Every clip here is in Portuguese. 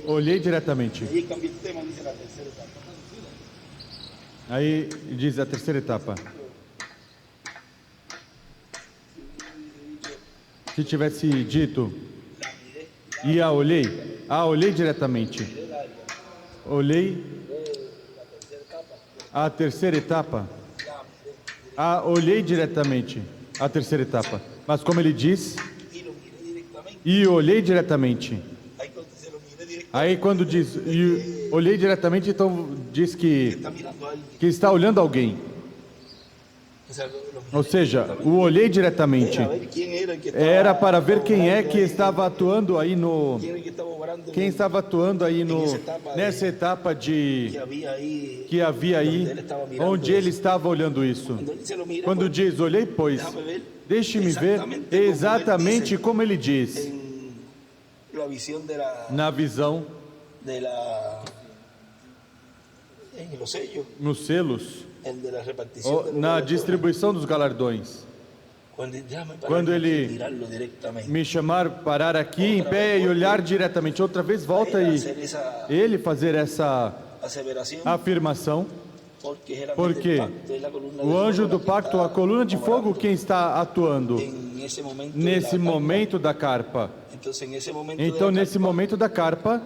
Olhei diretamente. Aí diz a terceira etapa. Se tivesse dito, olhei diretamente. Olhei a terceira etapa. Olhei diretamente a terceira etapa. Mas como ele diz, e olhei diretamente. Aí quando diz, e olhei diretamente, então diz que está olhando alguém. Ou seja, o olhei diretamente era para ver quem é que estava atuando aí nessa etapa que havia aí, onde ele estava olhando isso. Quando diz, olhei, pois, deixe-me ver exatamente como ele diz, na visão, nos selos, na distribuição dos galardões. Quando ele me chamar, parar aqui em pé e olhar diretamente, outra vez volta e ele fazer essa afirmação, porque o anjo do pacto, a coluna de fogo, quem está atuando nesse momento da carpa. Então, nesse momento da carpa,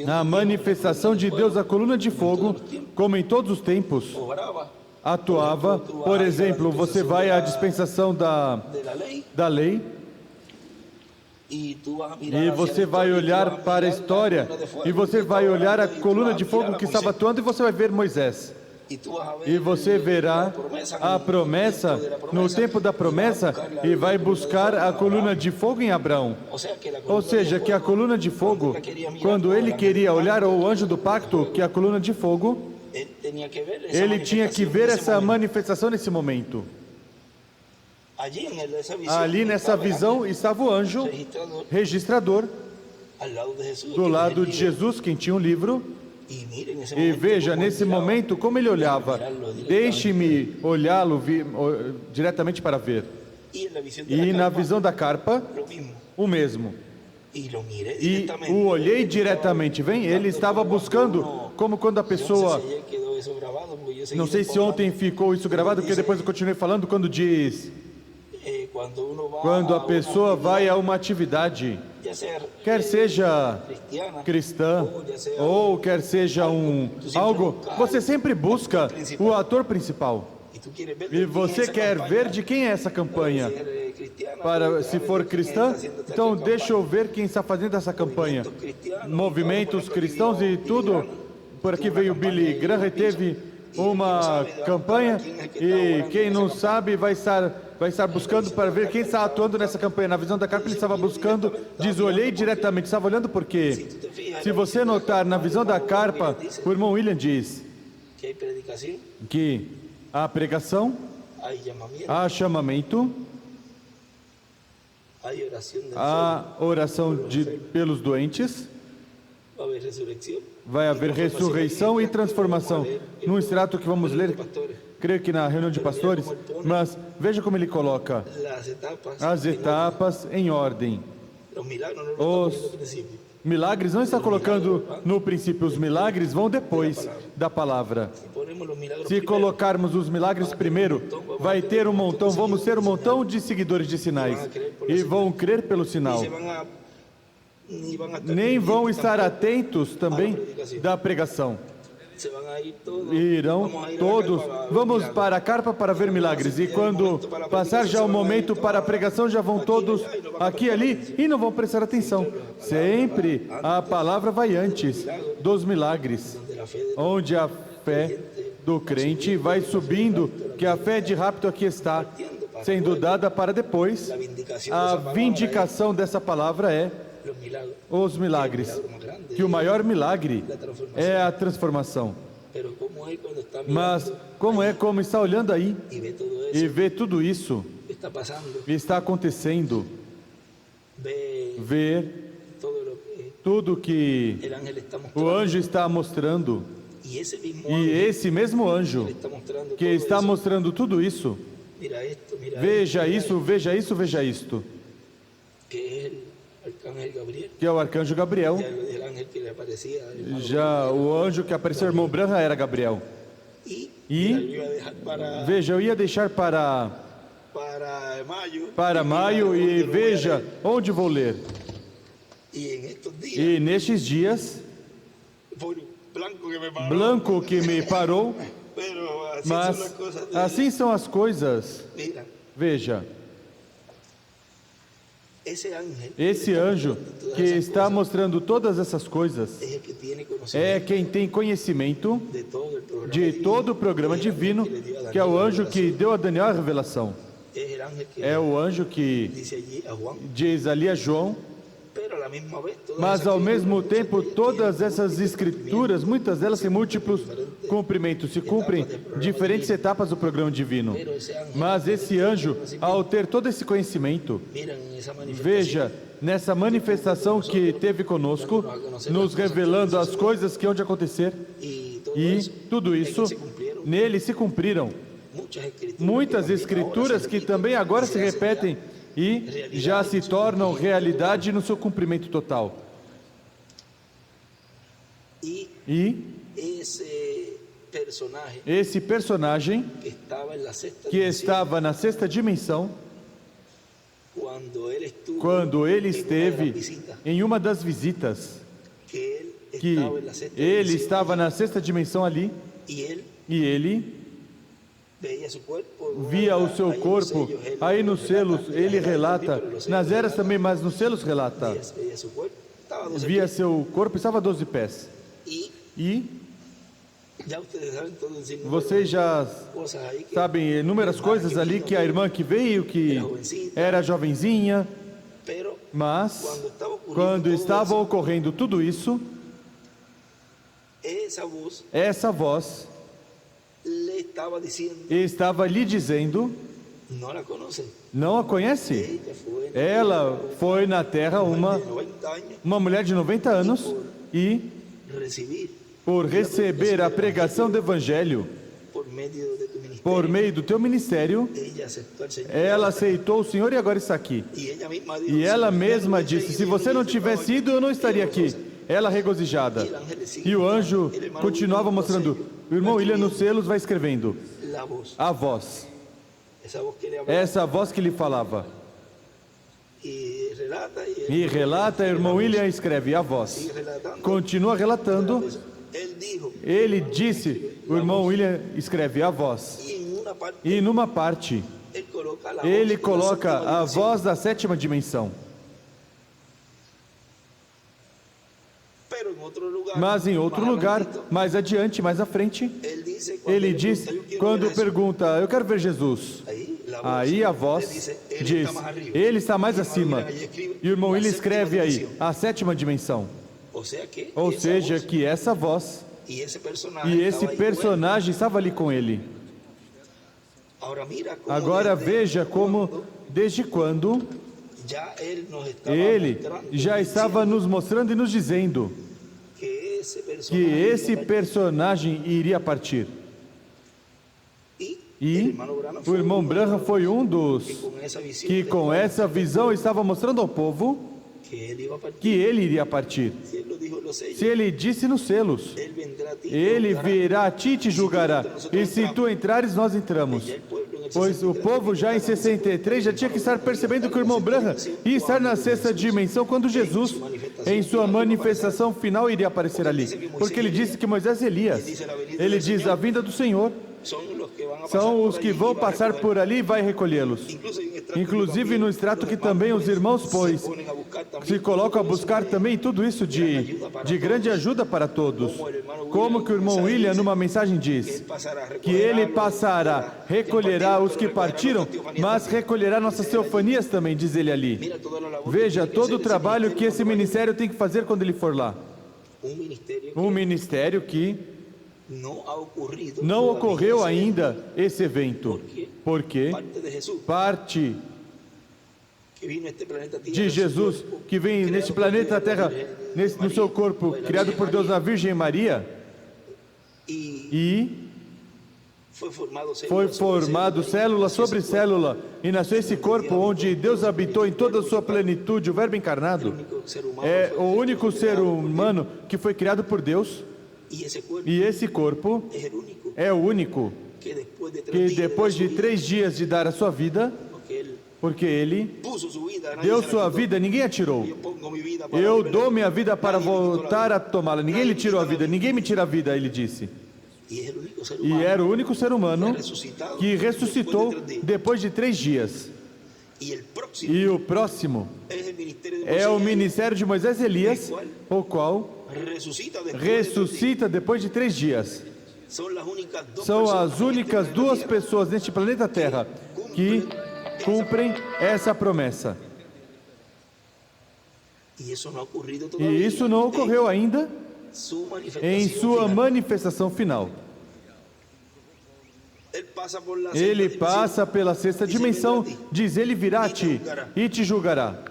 a manifestação de Deus, a coluna de fogo, como em todos os tempos, atuava. Por exemplo, você vai à dispensação da lei e você vai olhar para a história e você vai olhar a coluna de fogo que estava atuando e você vai ver Moisés. E você verá a promessa no tempo da promessa e vai buscar a coluna de fogo em Abraão. Ou seja, que a coluna de fogo, quando ele queria olhar o anjo do pacto, que é a coluna de fogo, ele tinha que ver essa manifestação nesse momento. Ali nessa visão estava o anjo registrador do lado de Jesus, quem tinha um livro. E veja, nesse momento, como ele olhava. Deixe-me olhá-lo diretamente para ver. E na visão da carpa, o mesmo. E o olhei diretamente. Vem, ele estava buscando, como quando a pessoa... Não sei se ontem ficou isso gravado, porque depois eu continuei falando, quando diz... Quando a pessoa vai a uma atividade, quer seja cristã ou quer seja algo, você sempre busca o ator principal. E você quer ver de quem é essa campanha. Se for cristã, então deixa eu ver quem está fazendo essa campanha. Movimentos cristãos e tudo. Por aqui veio Billy Graham, teve uma campanha e quem não sabe vai estar buscando para ver quem está atuando nessa campanha. Na visão da carpa ele estava buscando, diz, olhei diretamente, estava olhando porque, se você notar na visão da carpa, o irmão William diz que há pregação, há chamamento, há oração pelos doentes, vai haver ressurreição e transformação. Num extrato que vamos ler, creio que na reunião de pastores, mas veja como ele coloca as etapas em ordem. Os milagres não está colocando no princípio, os milagres vão depois da palavra. Se colocarmos os milagres primeiro, vai ter vamos ter um montão de seguidores de sinais e vão crer pelo sinal. Nem vão estar atentos também da pregação. Irão todos, vamos para a carpa para ver milagres, e quando passar já o momento para a pregação, já vão todos aqui e ali e não vão prestar atenção. Sempre a palavra vai antes dos milagres, onde a fé do crente vai subindo, que a fé de rapto aqui está sendo dada para depois. A vindicação dessa palavra é os milagres, que o maior milagre é a transformação. Mas como está olhando aí e vê tudo isso está acontecendo, ver tudo que o anjo está mostrando, e esse mesmo anjo que está mostrando tudo isso, veja isso, veja isso, veja isto, que é o arcanjo Gabriel. Já o anjo que apareceu ao irmão Branham era Gabriel. E, veja, eu ia deixar para maio e veja onde vou ler. E nestes dias, Blanco que me parou, mas assim são as coisas. Veja, esse anjo que está mostrando todas essas coisas é quem tem conhecimento de todo o programa divino, que é o anjo que deu a Daniel a revelação. É o anjo que diz ali a João, mas ao mesmo tempo todas essas escrituras, muitas delas têm múltiplos cumprimentos, se cumprem diferentes etapas do programa divino. Mas esse anjo, ao ter todo esse conhecimento, veja, nessa manifestação que teve conosco, nos revelando as coisas que hão de acontecer, e tudo isso, nele se cumpriram. Muitas escrituras que também agora se repetem e já se tornam realidade no seu cumprimento total. E esse personagem que estava na sexta dimensão, quando ele esteve em uma das visitas, que ele estava na sexta dimensão ali, e ele via o seu corpo, aí nos selos ele relata, nas eras também, mas nos selos relata, via seu corpo, estava a 12 pés, e vocês já sabem inúmeras coisas ali, que a irmã que veio, que era jovenzinha, mas quando estava ocorrendo tudo isso, essa voz estava lhe dizendo, não a conhece? Ela foi na terra uma mulher de 90 anos e por receber a pregação do Evangelho por meio do teu ministério, ela aceitou o Senhor e agora está aqui. E ela mesma disse, se você não tivesse ido, eu não estaria aqui. Ela regozijada. E o anjo continuava mostrando, o irmão William nos selos vai escrevendo, a voz. Essa voz que lhe falava. E relata, o irmão William escreve, a voz. Continua relatando. Ele disse, o irmão William escreve, a voz. E numa parte, ele coloca a voz da sétima dimensão. Mas em outro lugar, mais adiante, mais à frente, ele diz, quando pergunta, eu quero ver Jesus. Aí a voz diz, ele está mais acima. E o irmão William escreve aí, a sétima dimensão. Ou seja, que essa voz e esse personagem estava ali com ele. Agora veja como, desde quando, ele já estava nos mostrando e nos dizendo que esse personagem iria partir. E o irmão Branham foi um dos que com essa visão estava mostrando ao povo que ele iria partir. Se ele disse nos selos, ele virá a ti e te julgará, e se tu entrares, nós entramos. Pois o povo já em 63 já tinha que estar percebendo que o irmão Branham ia estar na sexta dimensão quando Jesus, em sua manifestação final, iria aparecer ali. Porque ele disse que Moisés e Elias, ele diz, a vinda do Senhor são os que vão passar por ali e vai recolhê-los. Inclusive no extrato que também os irmãos, pois, se colocam a buscar também tudo isso de grande ajuda para todos. Como que o irmão William, numa mensagem, diz que ele passará, recolherá os que partiram, mas recolherá nossas teofanias também, diz ele ali. Veja todo o trabalho que esse ministério tem que fazer quando ele for lá. Um ministério que não ocorreu ainda esse evento, porque parte de Jesus, que vem neste planeta Terra, no seu corpo, criado por Deus na Virgem Maria, e Foi formado célula sobre célula e nasceu esse corpo onde Deus habitou em toda a sua plenitude, o Verbo encarnado. É o único ser humano que foi criado por Deus. E esse corpo é o único que depois de 3 dias de dar a sua vida, porque ele deu sua vida, ninguém a tirou. Eu dou minha vida para voltar a tomá-la. Ninguém lhe tirou a vida, ninguém me tira a vida, ele disse. E era o único ser humano que ressuscitou depois de 3 dias. E o próximo é o ministério de Moisés e Elias, o qual ressuscita depois de 3 dias. São as únicas 2 pessoas neste planeta Terra que cumprem essa promessa. E isso não ocorreu ainda em sua manifestação final. Ele passa pela 6ª dimensão, diz, ele virá a ti e te julgará.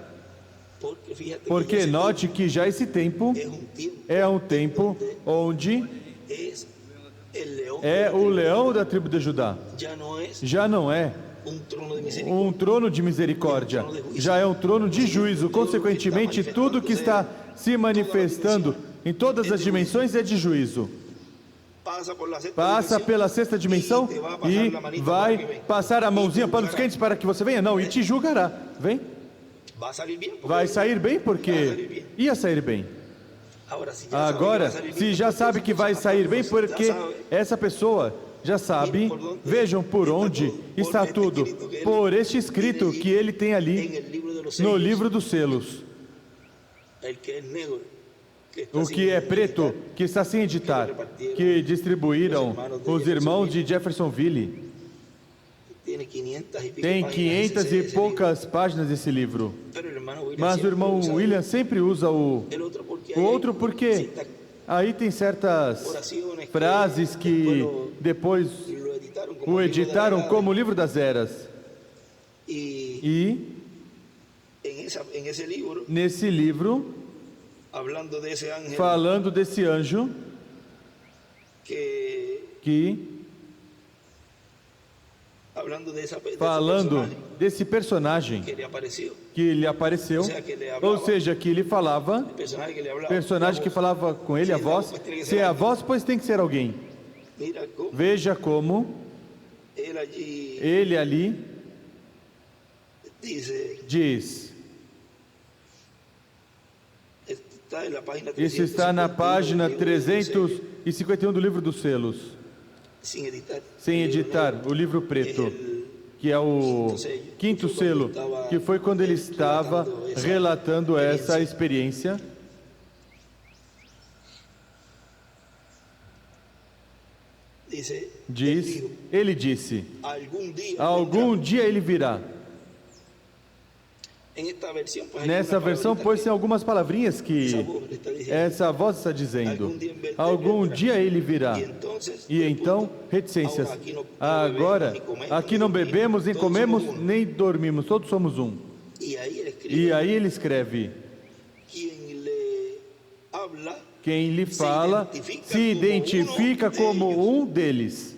Porque note que já esse tempo é um tempo onde é o leão da tribo de Judá. Já não é um trono de misericórdia, já é um trono de juízo. Consequentemente, tudo que está se manifestando em todas as dimensões é de juízo. Passa pela 6ª dimensão e vai passar a mãozinha panos quentes para que você venha? Não, e te julgará. Vem. Vai sair bem porque ia sair bem. Agora, se já sabe que vai sair bem, porque essa pessoa já sabe, vejam por onde está tudo, por este escrito que ele tem ali no livro dos selos. O que é preto, que está sem editar, que distribuíram os irmãos de Jeffersonville. Tem 500 e poucas páginas esse livro. Mas o irmão William sempre usa o outro porque aí tem certas frases que depois o editaram como o livro das eras. E nesse livro, falando desse anjo falando desse personagem que lhe apareceu, ou seja, que ele falava, personagem que falava com ele, a voz, se é a voz, pois tem que ser alguém. Veja como ele ali diz, isso está na página 351 do livro dos selos, sem editar, o livro preto, que é o 5º selo, que foi quando ele estava relatando essa experiência. Ele disse, algum dia ele virá. Nessa versão, pois, tem algumas palavrinhas que essa voz está dizendo. Algum dia ele virá. E então, reticências. Agora, aqui não bebemos, nem comemos, nem dormimos. Todos somos um. E aí ele escreve. Quem lhe fala se identifica como um deles.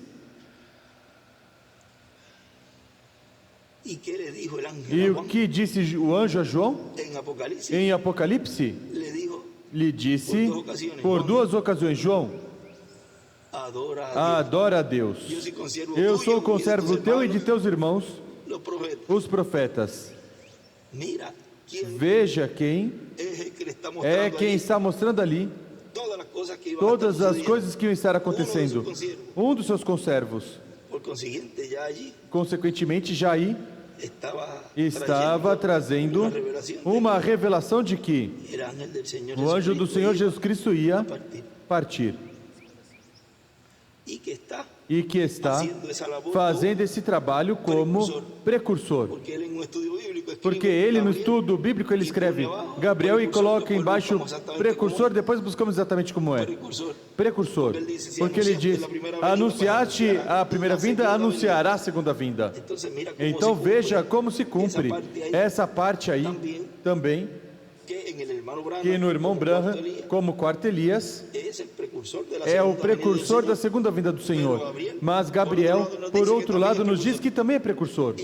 E o que disse o anjo a João? Em Apocalipse? Lhe disse por 2 ocasiões, João, adora a Deus. Eu sou o conservo teu e de teus irmãos, os profetas. Veja quem é quem está mostrando ali todas as coisas que iam estar acontecendo. Um dos seus conservos. Consequentemente, já aí estava trazendo uma revelação de que o anjo do Senhor Jesus Cristo ia partir. E que está fazendo esse trabalho como precursor. Porque ele no estudo bíblico ele escreve Gabriel e coloca embaixo precursor, depois buscamos exatamente como é. Precursor. Porque ele diz, anunciaste a primeira vinda, anunciará a segunda vinda. Então veja como se cumpre essa parte aí também, que no irmão Branham, como quarto Elias, é o precursor da segunda vinda do Senhor. Mas Gabriel, por outro lado, nos diz que também é precursor.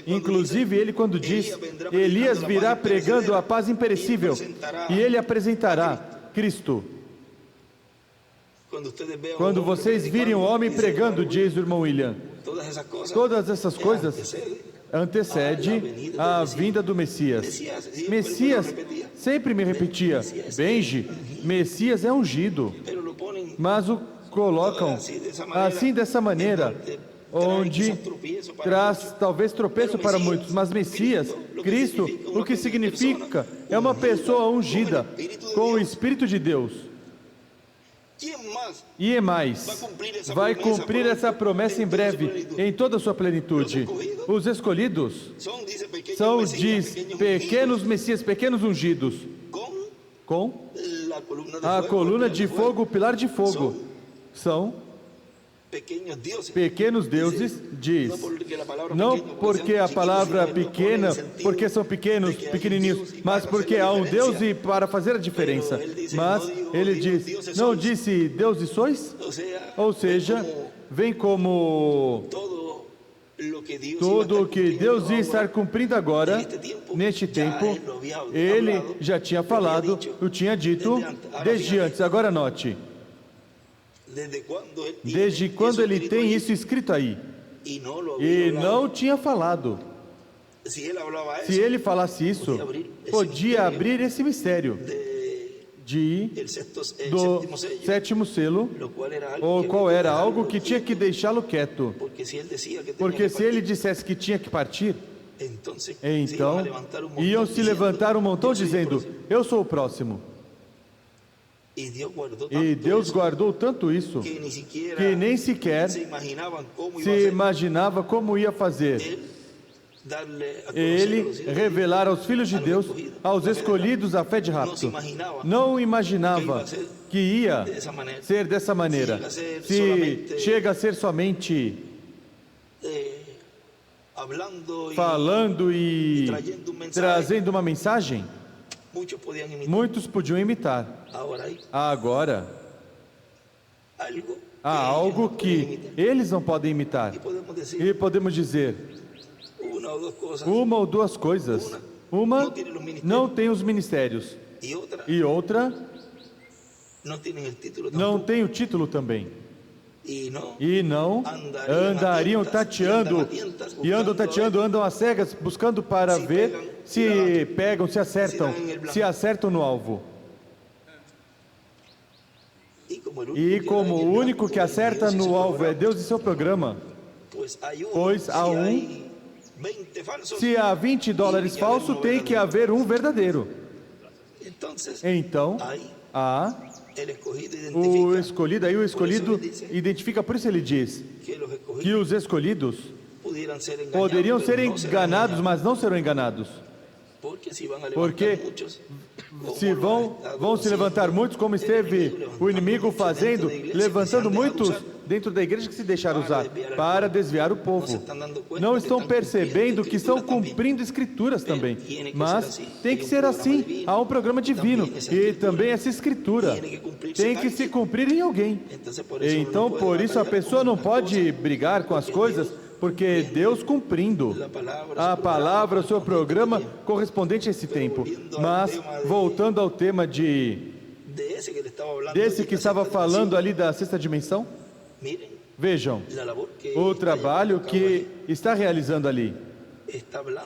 Inclusive, ele quando diz, Elias virá pregando a paz imperecível, e ele apresentará Cristo. Quando vocês virem o homem pregando, diz o irmão William, todas essas coisas antecede a vinda do Messias. Messias sempre me repetia, Benji, Messias é ungido, mas o colocam assim dessa maneira, onde traz talvez tropeço para muitos, mas Messias, Cristo, o que significa é uma pessoa ungida com o Espírito de Deus. E é mais, vai cumprir essa promessa em breve, em toda a sua plenitude. Os escolhidos são, diz, pequenos Messias, pequenos ungidos, com a coluna de fogo, o pilar de fogo. São pequenos deuses, diz, não porque a palavra pequena, porque são pequenos, pequenininhos, mas porque há um Deus e para fazer a diferença. Mas ele diz, não disse deuses sois? Ou seja, vem como tudo o que Deus ia estar cumprindo agora, neste tempo, ele já tinha falado, o tinha dito desde antes. Agora note, desde quando ele tem isso escrito aí, e não tinha falado. Se ele falasse isso, podia abrir esse mistério do sétimo selo, o qual era algo que tinha que deixá-lo quieto, porque se ele dissesse que tinha que partir, então iam se levantar um montão dizendo, eu sou o próximo. E Deus guardou tanto isso, que nem sequer se imaginava como ia fazer. Ele revelar aos filhos de Deus, aos escolhidos, a fé de rapto. Não imaginava que ia ser dessa maneira. Se chega a ser somente falando e trazendo uma mensagem, muitos podiam imitar. Agora, há algo que eles não podem imitar. E podemos dizer uma ou duas coisas. Uma não tem os ministérios e outra não tem o título também. E não andariam tateando, e andam tateando, andam às cegas, buscando para ver se pegam, se acertam no alvo. E como o único que acerta no alvo é Deus e seu programa, pois há se há 20 dólares falso, tem que haver um verdadeiro. Então, há o escolhido, aí o escolhido identifica, por isso ele diz que os escolhidos poderiam ser enganados, mas não serão enganados. Porque se vão se levantar muitos, como esteve o inimigo fazendo, levantando muitos dentro da igreja que se deixaram usar para desviar o povo. Não estão percebendo que estão cumprindo escrituras também, mas tem que ser assim. Há um programa divino e também essa escritura tem que se cumprir em alguém. Então, por isso a pessoa não pode brigar com as coisas, porque Deus cumprindo a palavra, o seu programa correspondente a esse tempo. Mas, voltando ao tema desse que estava falando ali da sexta dimensão, vejam, o trabalho que está realizando ali.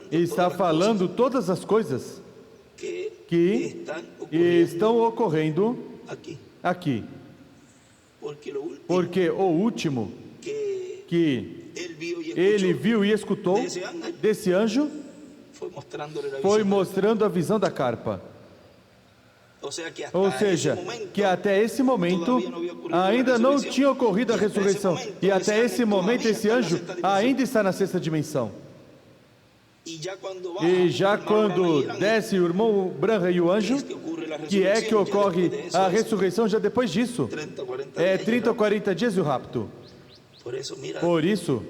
Está falando todas as coisas que estão ocorrendo aqui. Porque o último que ele viu e escutou desse anjo foi mostrando a visão da carpa. Ou seja, que até esse momento ainda não tinha ocorrido a ressurreição. E até esse momento esse anjo ainda está na sexta dimensão. E já quando desce o irmão Branham e o anjo, que é que ocorre a ressurreição já depois disso. É 30 ou 40 dias e o rapto. Por isso,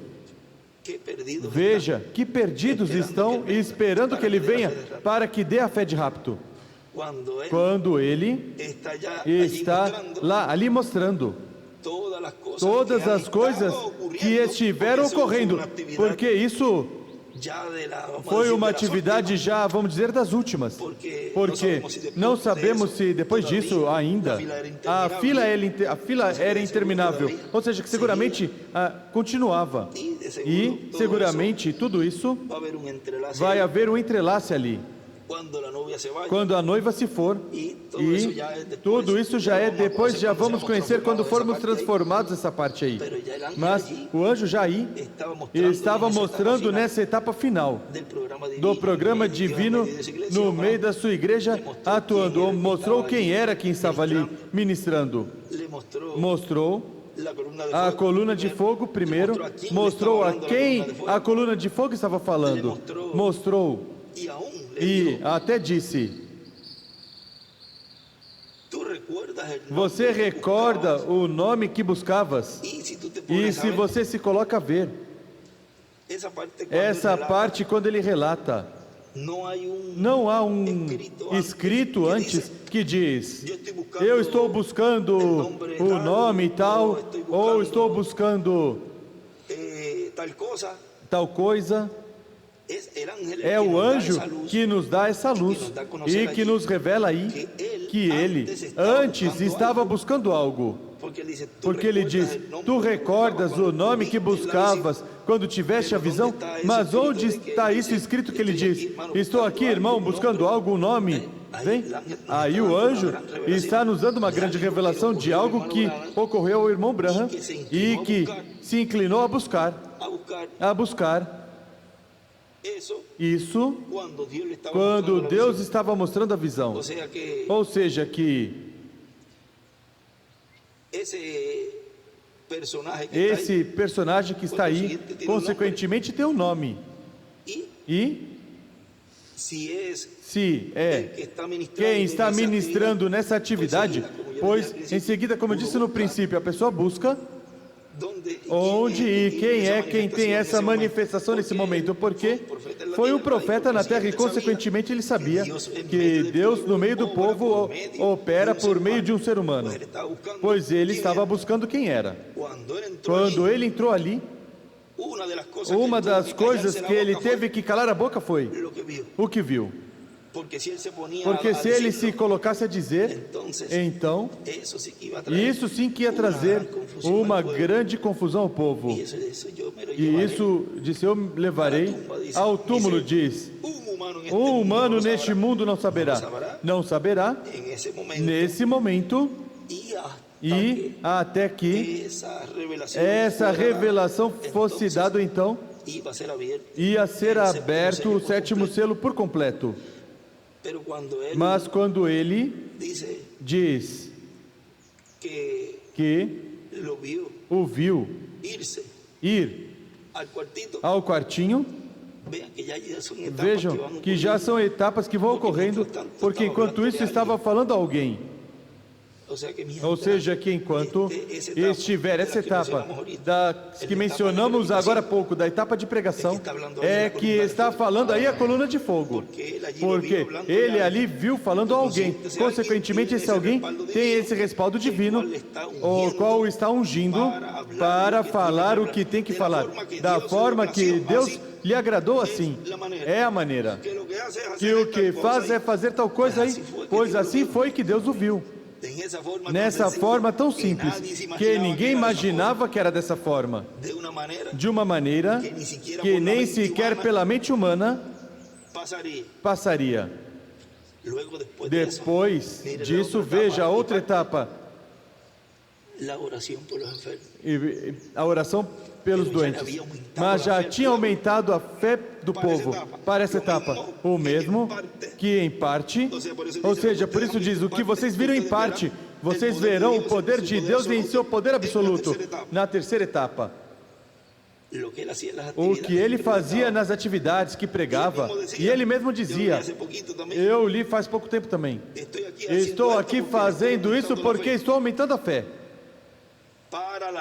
veja que perdidos estão esperando que ele venha para que dê a fé de rapto. quando ele está lá, ali mostrando todas as coisas que estiveram ocorrendo, porque isso foi uma atividade já, vamos dizer, das últimas, porque não sabemos se depois disso ainda a fila era interminável, ou seja, que seguramente continuava, e seguramente tudo isso vai haver um entrelace ali. Quando a noiva se for, e tudo isso já é depois, já vamos conhecer quando formos transformados essa parte aí. Mas o anjo já aí estava mostrando nessa etapa final do programa divino no meio da sua igreja, atuando. Mostrou quem era quem estava ali ministrando. Mostrou a coluna de fogo primeiro, mostrou a quem a coluna de fogo estava falando, mostrou. E até disse: você recorda o nome que buscavas? E se você se coloca a ver, essa parte quando ele relata, não há um escrito antes que diz: eu estou buscando o nome tal, ou estou buscando tal coisa. É o anjo que nos dá essa luz e que nos revela aí que ele antes estava buscando algo, porque ele diz: tu recordas o nome que buscavas quando tiveste a visão? Mas onde está isso escrito que ele diz: estou aqui, irmão, buscando algo, um nome? Vem? Aí o anjo está nos dando uma grande revelação de algo que ocorreu ao irmão Branham e que se inclinou a buscar. Isso quando Deus estava mostrando a visão. Ou seja, que esse personagem que está aí, consequentemente, tem um nome. E se é quem está ministrando nessa atividade, pois em seguida, como eu disse no princípio, a pessoa busca onde e quem é quem tem essa manifestação nesse momento, porque foi um profeta na terra e consequentemente ele sabia que Deus no meio do povo opera por meio de um ser humano, pois ele estava buscando quem era. Quando ele entrou ali, uma das coisas que ele teve que calar a boca foi o que viu. Porque se ele se colocasse a dizer, então, isso sim que ia trazer uma grande confusão ao povo. E isso, disse, eu levarei ao túmulo, diz, um humano neste mundo não saberá, nesse momento, e até que essa revelação fosse dada, então, ia ser aberto o sétimo selo por completo. Mas quando ele diz que o viu ir ao quartinho, vejam que já são etapas que vão ocorrendo, porque enquanto isso estava falando a alguém. Ou seja, que enquanto estiver essa etapa que mencionamos agora há pouco, da etapa de pregação, é que está falando aí a coluna de fogo, porque ele ali viu falando a alguém, consequentemente esse alguém tem esse respaldo divino, o qual está ungindo para falar o que tem que falar, da forma que Deus lhe agradou. Assim é a maneira que o que faz é fazer tal coisa aí, pois assim foi que Deus o viu. Nessa forma tão simples, que ninguém imaginava que era dessa forma, de uma maneira que nem sequer pela mente humana passaria. Depois disso, veja a outra etapa, a oração pelos doentes, mas já tinha aumentado a fé do povo para essa etapa, o mesmo que em parte, ou seja, por isso diz, o que vocês viram em parte, vocês verão o poder de Deus em seu poder absoluto, na terceira etapa. O que ele fazia nas atividades que pregava, e ele mesmo dizia, eu li faz pouco tempo também, estou aqui fazendo isso porque estou aumentando a fé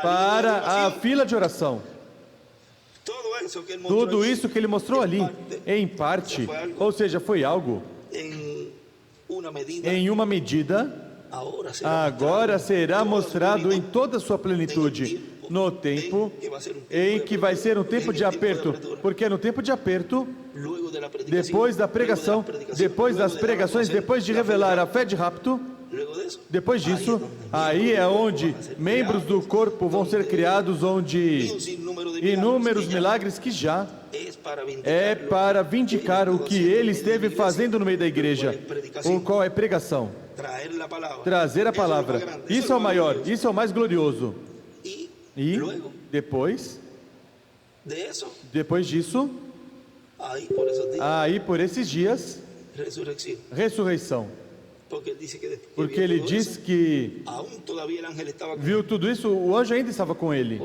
para a fila de oração. Tudo isso que ele mostrou ali, em parte, ou seja, foi algo em uma medida, agora será mostrado em toda a sua plenitude, no tempo em que vai ser um tempo de aperto, porque no tempo de aperto, depois da pregação, depois das pregações, depois de revelar a fé de rapto, depois disso, aí é onde membros do corpo vão ser criados, onde inúmeros milagres que já é para vindicar o que ele esteve fazendo no meio da igreja, o qual é pregação, trazer a palavra. Isso é o maior, isso é o mais glorioso. E depois disso, aí por esses dias, ressurreição. Porque ele diz que viu tudo isso, o anjo ainda estava com ele.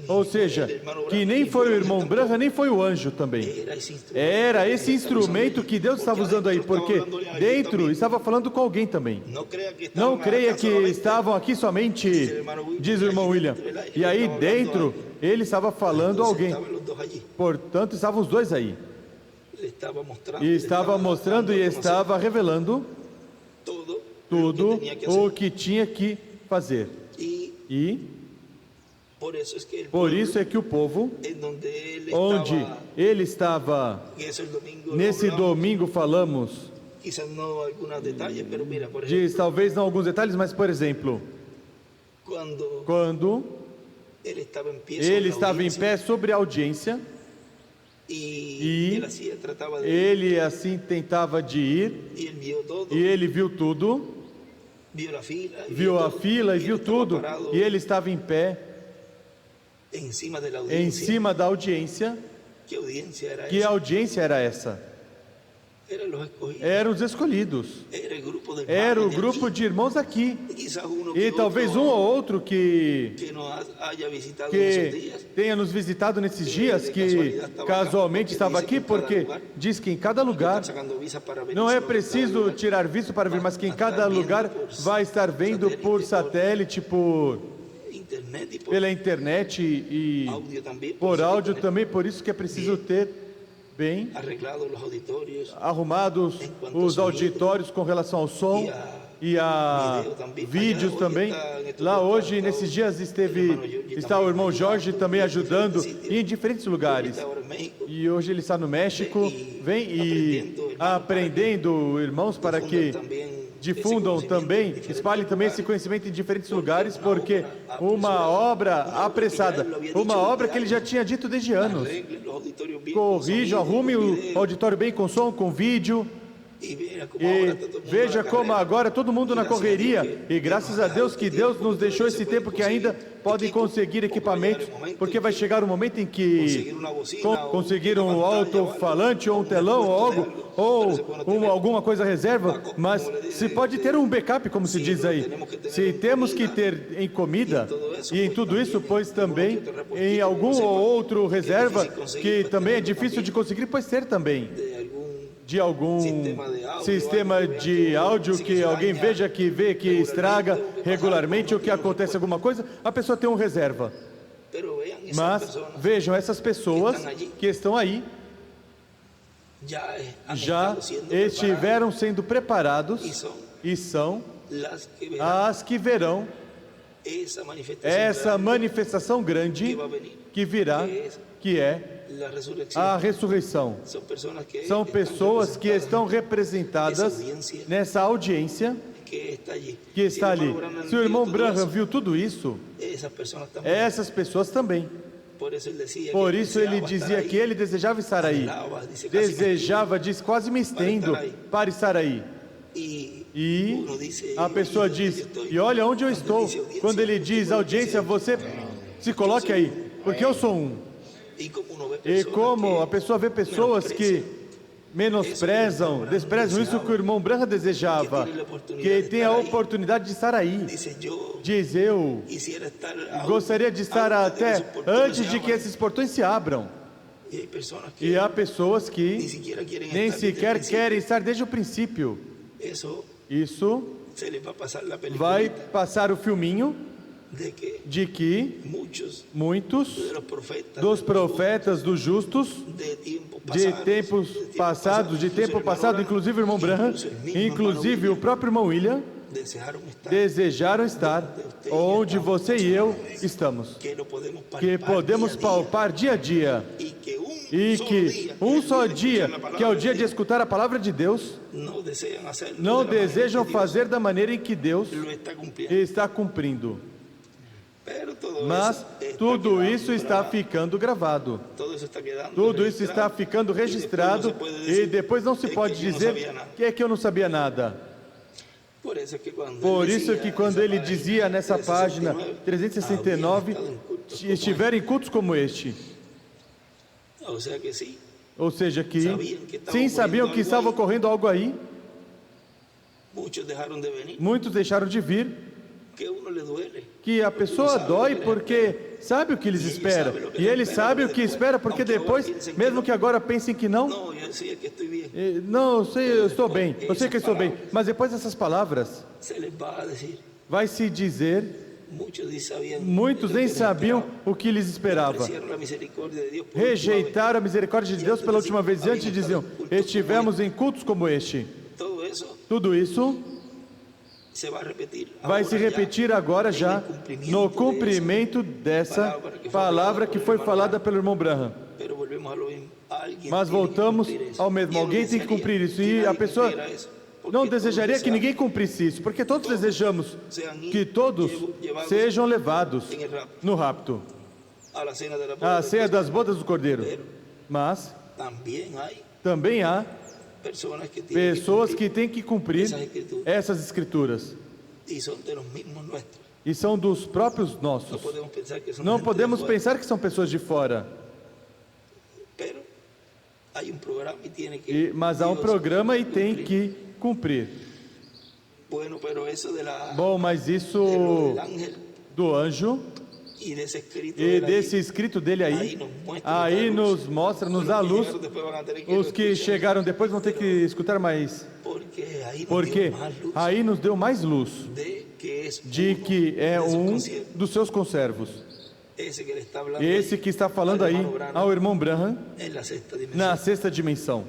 Ou seja, que nem foi o irmão Branham, nem foi o anjo também. Era esse instrumento que Deus estava usando aí, porque dentro estava falando com alguém também. Não creia que estavam aqui somente, diz o irmão William. E aí dentro, ele estava falando a alguém. Portanto, estavam os dois aí. E estava mostrando e estava revelando tudo o que tinha que fazer. E por isso é que o povo, onde ele estava, nesse domingo falamos, talvez não alguns detalhes, mas por exemplo, quando ele estava em pé sobre a audiência, e ele assim tentava de ir, e ele viu tudo, viu a fila e viu tudo, e ele estava em pé em cima da audiência. Que audiência era essa? Eram os escolhidos, era o grupo de irmãos aqui, e talvez um ou outro que tenha nos visitado nesses dias, que casualmente estava aqui, porque diz que em cada lugar, não é preciso tirar visto para vir, mas que em cada lugar vai estar vendo por satélite, pela internet e por áudio também, por isso que é preciso ter bem arrumados os auditórios com relação ao som e a vídeos também. Lá hoje, nesses dias, está o irmão Jorge também ajudando em diferentes lugares. E hoje ele está no México, vem e aprendendo, irmãos, para que difundam também, espalhem também esse conhecimento em diferentes lugares, porque uma obra apressada, uma obra que ele já tinha dito desde anos. Corrija, arrume o auditório bem com som, com vídeo, e veja como agora todo mundo na correria, e graças a Deus que Deus nos deixou esse tempo que ainda podem conseguir equipamentos, porque vai chegar um momento em que conseguir um alto-falante ou um telão ou algo, ou alguma coisa reserva, mas se pode ter um backup, como se diz aí. Se temos que ter em comida e em tudo isso, pois também em algum ou outro reserva, que também é difícil de conseguir, pois ter também de algum sistema de áudio que alguém veja que vê que estraga regularmente ou que acontece alguma coisa, a pessoa tem um reserva. Mas vejam, essas pessoas que estão aí já estiveram sendo preparados e são as que verão essa manifestação grande que virá, que é a ressurreição. São pessoas que estão representadas nessa audiência que está ali. Se o irmão Branham viu tudo isso, essas pessoas também. Por isso ele dizia que ele desejava estar aí. Desejava, diz, quase me estendo para estar aí. E a pessoa diz, e olha onde eu estou. Quando ele diz, audiência, você se coloque aí, porque eu sou um. E como a pessoa vê pessoas que menosprezam, desprezam isso que o irmão Branham desejava, que tem a oportunidade de estar aí. Diz, eu gostaria de estar até antes de que esses portões se abram. E há pessoas que nem sequer querem estar desde o princípio. Isso vai passar o filminho de que muitos dos profetas, dos justos, de tempo passado, inclusive o irmão Branham, inclusive o próprio irmão William, desejaram estar onde você e eu estamos, que podemos palpar dia a dia, e que um só dia, que é o dia de escutar a palavra de Deus, não desejam fazer da maneira em que Deus está cumprindo. Mas tudo isso está ficando gravado, tudo isso está ficando registrado, e depois não se pode dizer que é que eu não sabia nada. Por isso que quando ele dizia nessa página 369, estiver em cultos como este, ou seja que sim, sabiam que estava ocorrendo algo aí, muitos deixaram de vir, que a pessoa dói porque sabe o que eles esperam, e ele sabe o que espera, porque depois, mesmo que agora pensem que não, não, eu sei, eu estou bem, eu sei que eu estou bem, mas depois dessas palavras, vai se dizer, muitos nem sabiam o que lhes esperava, rejeitaram a misericórdia de Deus pela última vez, e antes diziam, estivemos em cultos como este. Tudo isso vai se repetir agora já, no cumprimento dessa palavra que foi falada pelo irmão Branham. Mas voltamos ao mesmo, alguém tem que cumprir isso, e a pessoa não desejaria que ninguém cumprisse isso, porque todos desejamos que todos sejam levados no rapto, à ceia das bodas do Cordeiro. Mas também há pessoas que têm que cumprir essas escrituras, e são dos próprios nossos. Não podemos pensar que são pessoas de fora. Mas há um programa e tem que cumprir. Bom, mas isso do anjo e desse escrito dele aí nos mostra, nos dá luz. Os que chegaram depois vão ter que escutar mais, porque aí nos deu mais luz de que é um dos seus conservos, esse que está falando aí ao irmão Branham na sexta dimensão,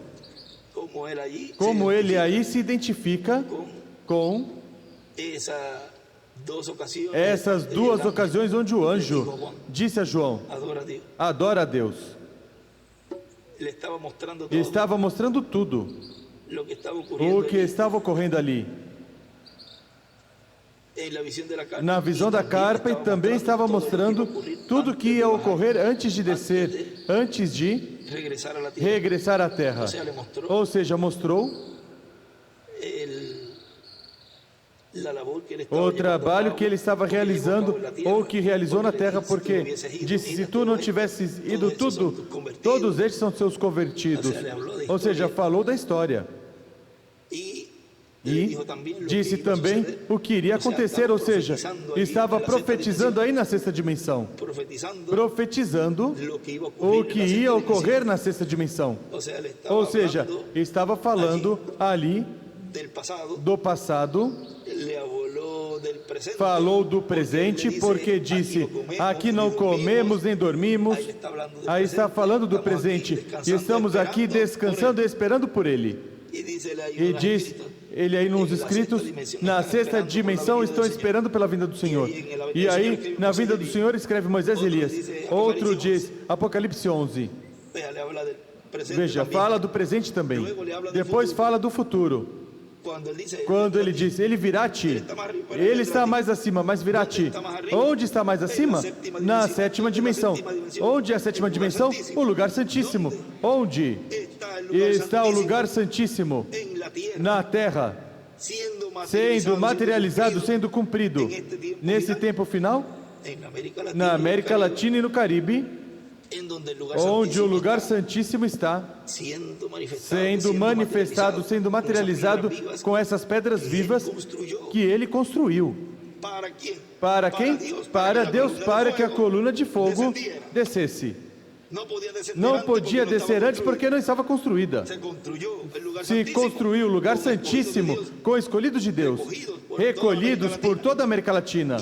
como ele aí se identifica com essas duas ocasiões onde o anjo disse a João, adora a Deus. Estava mostrando tudo o que estava ocorrendo ali. Na visão da carpa, e também estava mostrando tudo que ia ocorrer antes de descer, antes de regressar à terra. Ou seja, mostrou o trabalho que ele estava realizando, ou que realizou na terra, porque disse, se tu não tivesses ido todos estes são seus convertidos. Ou seja, falou da história. E disse também o que iria acontecer, ou seja, estava profetizando aí na sexta dimensão, profetizando o que ia ocorrer na sexta dimensão. Ou seja, estava falando ali do passado, falou do presente, porque disse, aqui não comemos nem dormimos. Aí está falando do presente, e estamos aqui descansando e esperando por ele. E diz ele aí nos escritos, na sexta dimensão estão esperando pela vinda do Senhor. E aí, na vinda do Senhor, escreve Moisés e Elias. Outro diz, Apocalipse 11. Veja, fala do presente também. Depois fala do futuro. Quando ele diz, ele virá a ti. Ele está mais acima, mas virá a ti. Onde está mais acima? Na sétima dimensão. Onde é a sétima dimensão? O lugar santíssimo. Onde está o lugar santíssimo? Na terra, sendo materializado, sendo cumprido. Nesse tempo final, na América Latina e no Caribe, onde o lugar santíssimo está sendo manifestado, sendo materializado com essas pedras vivas que ele construiu. Para quem? Para Deus, para que a coluna de fogo descesse. Não podia descer antes porque não estava construída. Se construiu o lugar santíssimo com escolhidos de Deus, recolhidos por toda a América Latina.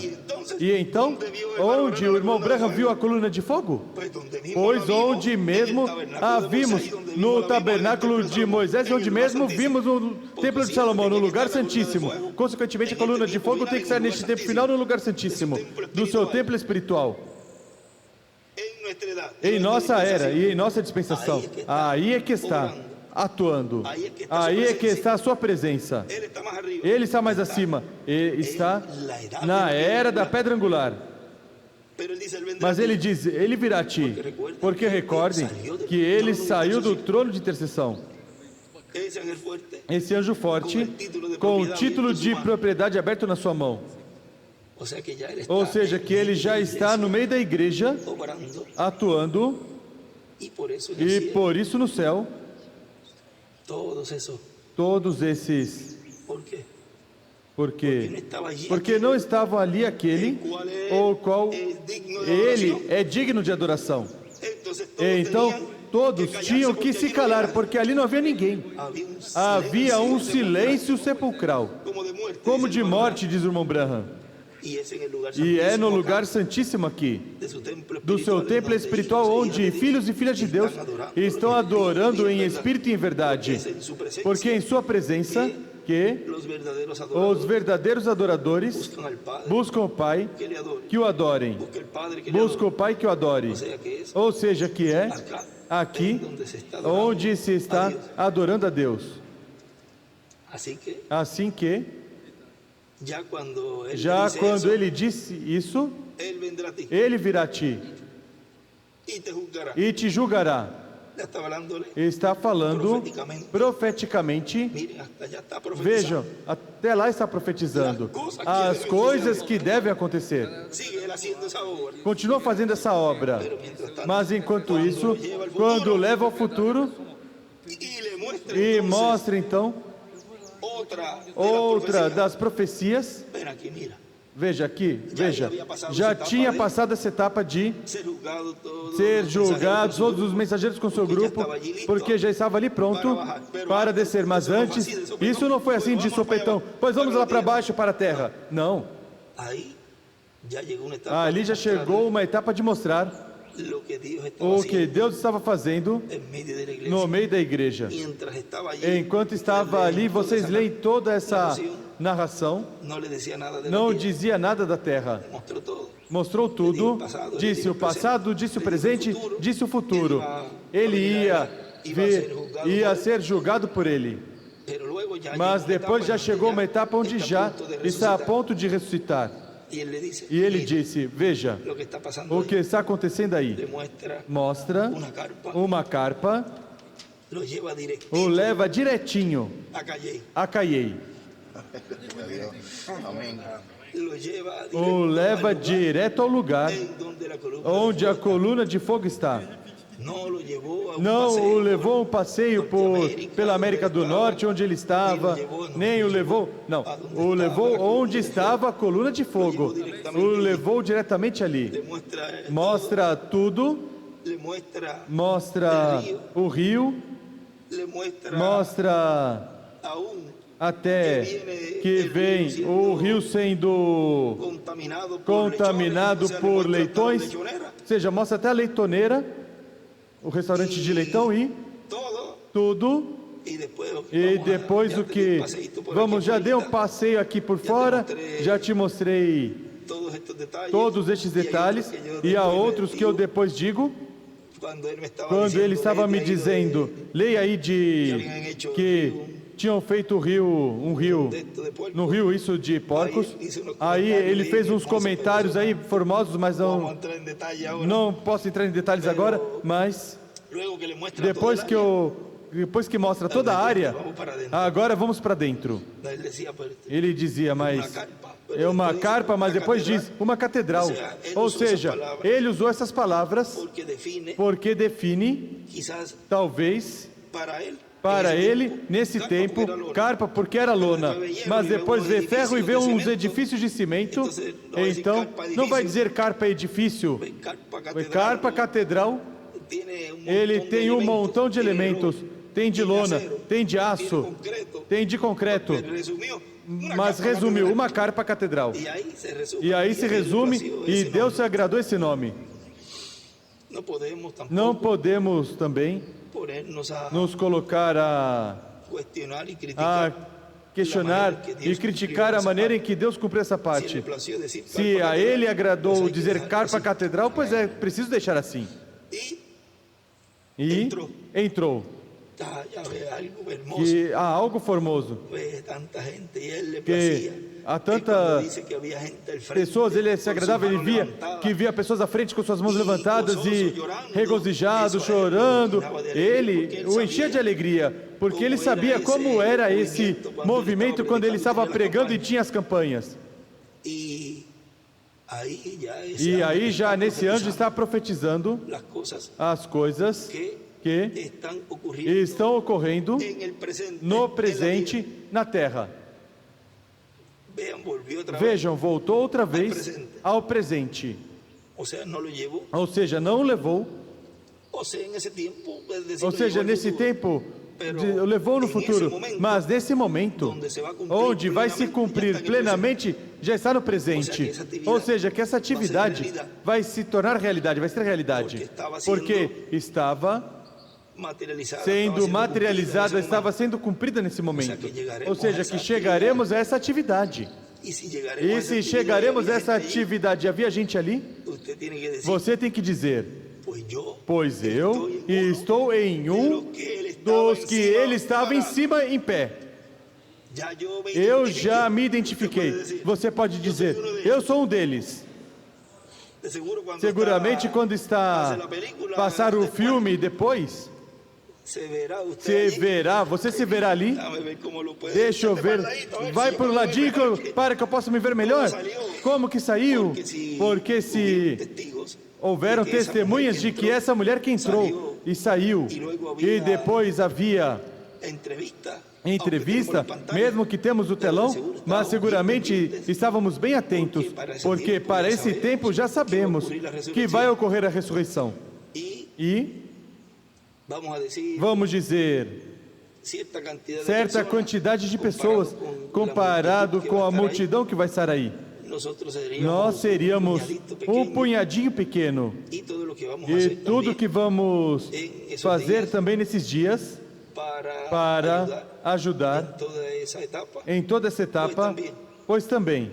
E então, onde o irmão Branham viu a coluna de fogo? Pois onde mesmo a vimos no tabernáculo de Moisés, onde mesmo vimos no templo de Salomão, no lugar santíssimo. Consequentemente, a coluna de fogo tem que estar neste tempo final no lugar santíssimo do seu templo espiritual. Em nossa era e em nossa dispensação, aí é que está atuando, aí é que está a sua presença. Ele está mais acima, ele está na era da pedra angular. Mas ele diz, ele virá a ti, porque recordem que ele saiu do trono de intercessão. Esse anjo forte, com o título de propriedade aberto na sua mão. Ou seja, que ele já está no meio da igreja, atuando, e por isso no céu, todos esses. Por quê? Porque não estavam ali aquele, o qual ele é digno de adoração. Então, todos tinham que se calar, porque ali não havia ninguém. Havia um silêncio sepulcral, como de morte, diz o irmão Branham. E é no lugar santíssimo aqui, do seu templo espiritual, onde filhos e filhas de Deus estão adorando em espírito e em verdade. Porque em sua presença, que os verdadeiros adoradores buscam o Pai que o adorem. Buscam o Pai que o adore. Ou seja, que é aqui onde se está adorando a Deus. Assim que já quando ele disse isso, ele virá a ti e te julgará. Está falando profeticamente. Vejam, até lá está profetizando as coisas que devem acontecer. Continua fazendo essa obra, mas enquanto isso, quando leva ao futuro e mostra então outra das profecias. Veja aqui, veja, já tinha passado essa etapa de ser julgados todos os mensageiros com seu grupo, porque já estava ali pronto para descer. Mas antes, isso não foi assim de sopetão, pois vamos lá para baixo, para a terra. Não. Ali já chegou uma etapa de mostrar o que Deus estava fazendo no meio da igreja. Enquanto estava ali, vocês leem toda essa narração, não dizia nada da terra, mostrou tudo, disse o passado, disse o presente, disse o futuro. Ele ia ser julgado por ele. Mas depois já chegou uma etapa onde já está a ponto de ressuscitar. E ele disse, veja, o que está acontecendo aí. Mostra uma carpa, o leva direitinho a Caiei. O leva direto ao lugar onde a coluna de fogo está. Não o levou um passeio pela América do Norte, onde ele estava, nem o levou, não, o levou onde estava a coluna de fogo, o levou diretamente ali. Mostra tudo, mostra o rio, mostra até que vem o rio sendo contaminado por leitões, ou seja, mostra até a leitoneira, o restaurante de leitão e tudo. E depois o que? Vamos, já dei um passeio aqui por fora, já te mostrei todos estes detalhes, e há outros que eu depois digo. Quando ele estava me dizendo, leia aí que tinham feito um rio, no rio isso de porcos, aí ele fez uns comentários aí formosos, mas não posso entrar em detalhes agora, mas depois que mostra toda a área, agora vamos para dentro. Ele dizia, mas é uma carpa, mas depois diz uma catedral. Ou seja, ele usou essas palavras porque define, talvez, para ele, nesse tempo, carpa porque era lona, mas depois vê ferro e vê uns edifícios de cimento, então não vai dizer carpa edifício, carpa catedral, Ele tem um montão de elementos. Tem de lona, tem de aço, tem de concreto. Mas resumiu, uma carpa catedral. E aí se resume, e Deus se agradou esse nome. Não podemos também nos colocar a questionar e criticar a maneira em que Deus cumpriu essa parte. Se a Ele agradou dizer carpa catedral, pois é preciso deixar assim. E entrou. Que há algo formoso, que há tantas pessoas, ele se agradava, ele via pessoas à frente com suas mãos levantadas e regozijados, chorando. Ele o enchia de alegria, porque ele sabia como era esse movimento quando ele estava pregando e tinha as campanhas. E aí já nesse anjo está profetizando as coisas que estão ocorrendo no presente na terra. Vejam, voltou outra vez ao presente. Ou seja, não o levou. Ou seja, nesse tempo, levou no futuro. Mas nesse momento, onde vai se cumprir plenamente, já está no presente. Ou seja, que essa atividade vai se tornar realidade, vai ser realidade. Porque estava sendo materializada, estava sendo cumprida nesse momento. Ou seja, que chegaremos a essa atividade. E se chegaremos a essa atividade, havia gente ali? Você tem que dizer, pois eu estou em um dos que ele estava em cima, em pé. Eu já me identifiquei. Você pode dizer, eu sou um deles. Seguramente quando está passar o filme depois, você se verá ali. Deixa eu ver. Vai para o ladinho para que eu possa me ver melhor. Como que saiu? Porque se houveram testemunhas de que essa mulher que entrou e saiu, e depois havia entrevista, mesmo que temos o telão, mas seguramente estávamos bem atentos, porque para esse tempo já sabemos que vai ocorrer a ressurreição. E vamos dizer, certa quantidade de pessoas, comparado com a multidão que vai estar aí. Nós seríamos um punhadinho pequeno. E tudo que vamos fazer também nesses dias, para ajudar em toda essa etapa, pois também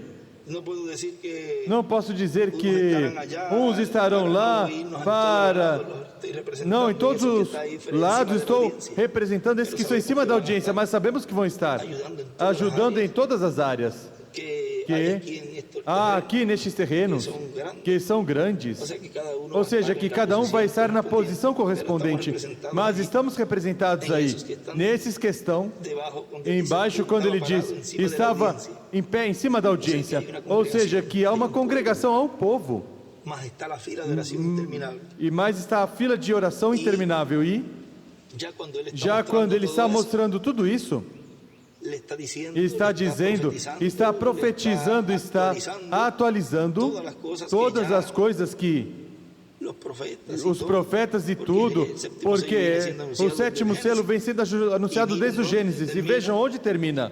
não posso dizer que uns estarão lá para... Não, em todos os lados estou representando esses que estão em cima da audiência, mas sabemos que vão estar ajudando em todas as áreas. Aqui nestes terrenos, que são grandes, ou seja, que cada um vai estar na posição correspondente, mas estamos representados aí, nesses que estão embaixo, quando ele diz, estava em pé em cima da audiência, ou seja, que há uma congregação, há um povo, e mais está a fila de oração interminável, e já quando ele está mostrando tudo isso, está dizendo, está profetizando, está atualizando todas as coisas que os profetas e tudo, porque o sétimo selo vem sendo anunciado desde o Gênesis, e vejam onde termina,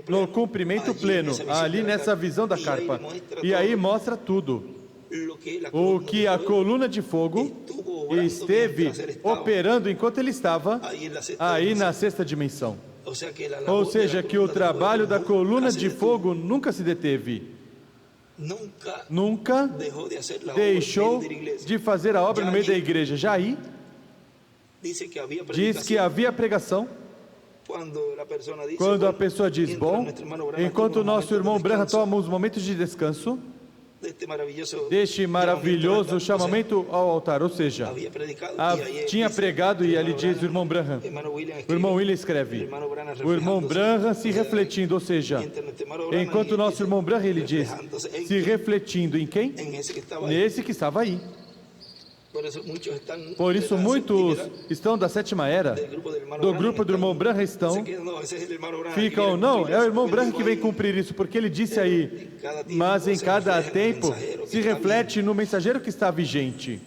no cumprimento pleno, ali nessa visão da carpa, e aí mostra tudo, o que a coluna de fogo esteve operando enquanto ele estava aí na sexta dimensão. Ou seja, que o trabalho da coluna de fogo nunca se deteve. Nunca deixou de fazer a obra no meio da igreja. Já aí, diz que havia pregação. Quando a pessoa diz, bom, enquanto o nosso irmão Branham toma uns momentos de descanso, deste maravilhoso chamamento ao altar, ou seja, tinha pregado e ali diz o irmão Branham, o irmão William escreve, o irmão Branham se refletindo, ou seja, enquanto o nosso irmão Branham, ele diz, se refletindo em quem? Nesse que estava aí. Por isso muitos estão da sétima era, do grupo do irmão Branham ficam, não, é o irmão Branham que vem cumprir isso, porque ele disse aí, mas em cada tempo se reflete no mensageiro que está vigente.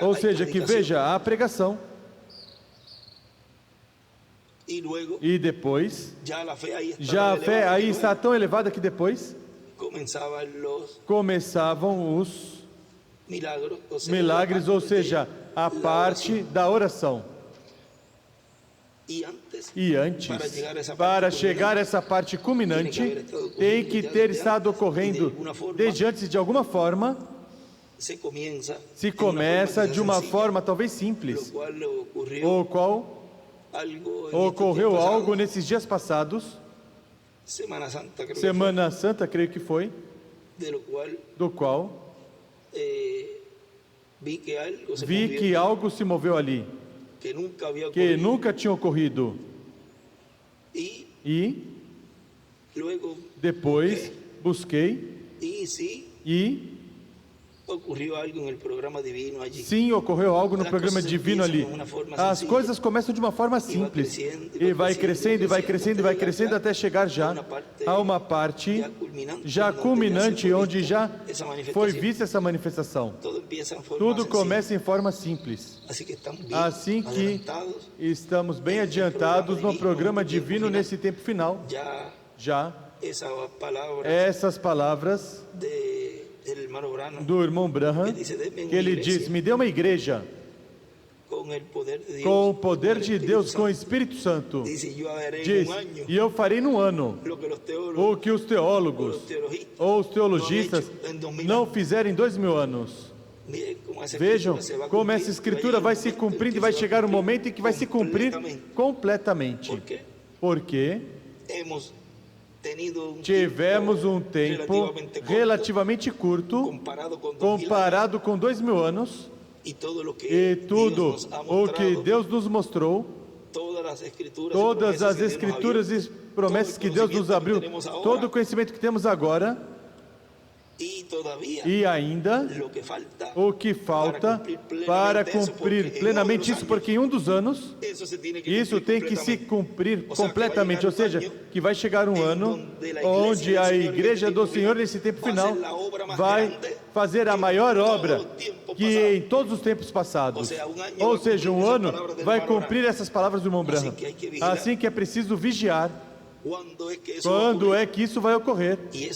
Ou seja, que veja a pregação. E depois, já a fé aí está tão elevada que depois começavam os milagres, ou seja, a parte da oração. E antes, para chegar a essa parte culminante, tem que ter estado ocorrendo desde antes, de alguma forma. Se começa de uma forma talvez simples, o qual ocorreu algo nesses dias passados, Semana Santa, creio que foi, do qual vi que algo se moveu ali, que nunca tinha ocorrido. E depois busquei e sim, ocorreu algo no programa divino ali. As coisas começam de uma forma simples e vai crescendo, e vai crescendo, e vai crescendo até chegar já a uma parte já culminante, onde já foi vista essa manifestação. Tudo começa em forma simples. Assim que estamos bem adiantados no programa divino nesse tempo final, já essas palavras do irmão Branham, que ele diz: me dê uma igreja com o poder de Deus, com o Espírito Santo. Diz: e eu farei num ano o que os teólogos ou os teologistas não fizeram em 2000 anos. Vejam como essa escritura vai se cumprindo e vai chegar um momento em que vai se cumprir completamente. Porque tivemos um tempo relativamente curto comparado com 2000 anos, e tudo o que Deus nos mostrou, todas as escrituras e promessas que Deus nos abriu, todo o conhecimento que temos agora, e ainda o que falta para cumprir plenamente isso, porque em um dos anos isso tem que se cumprir completamente, ou seja, que vai chegar um ano onde a igreja do Senhor nesse tempo final vai fazer a maior obra que em todos os tempos passados, ou seja, um ano vai cumprir essas palavras do irmão Branham. Assim que é preciso vigiar. Quando é que isso vai ocorrer? E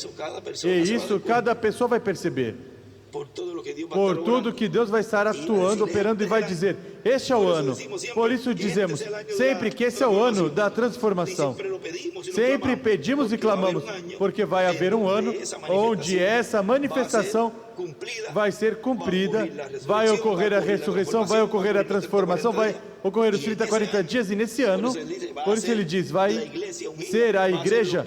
isso cada pessoa vai perceber. Por tudo que Deus vai estar atuando, operando e vai dizer: este é o ano. Por isso dizemos sempre que esse é o ano da transformação. Sempre pedimos e clamamos, porque vai haver um ano onde essa manifestação vai ser cumprida, vai ocorrer a ressurreição, vai ocorrer a transformação, vai ocorrer os 30, 40 dias, e nesse ano, por isso ele diz, vai ser a igreja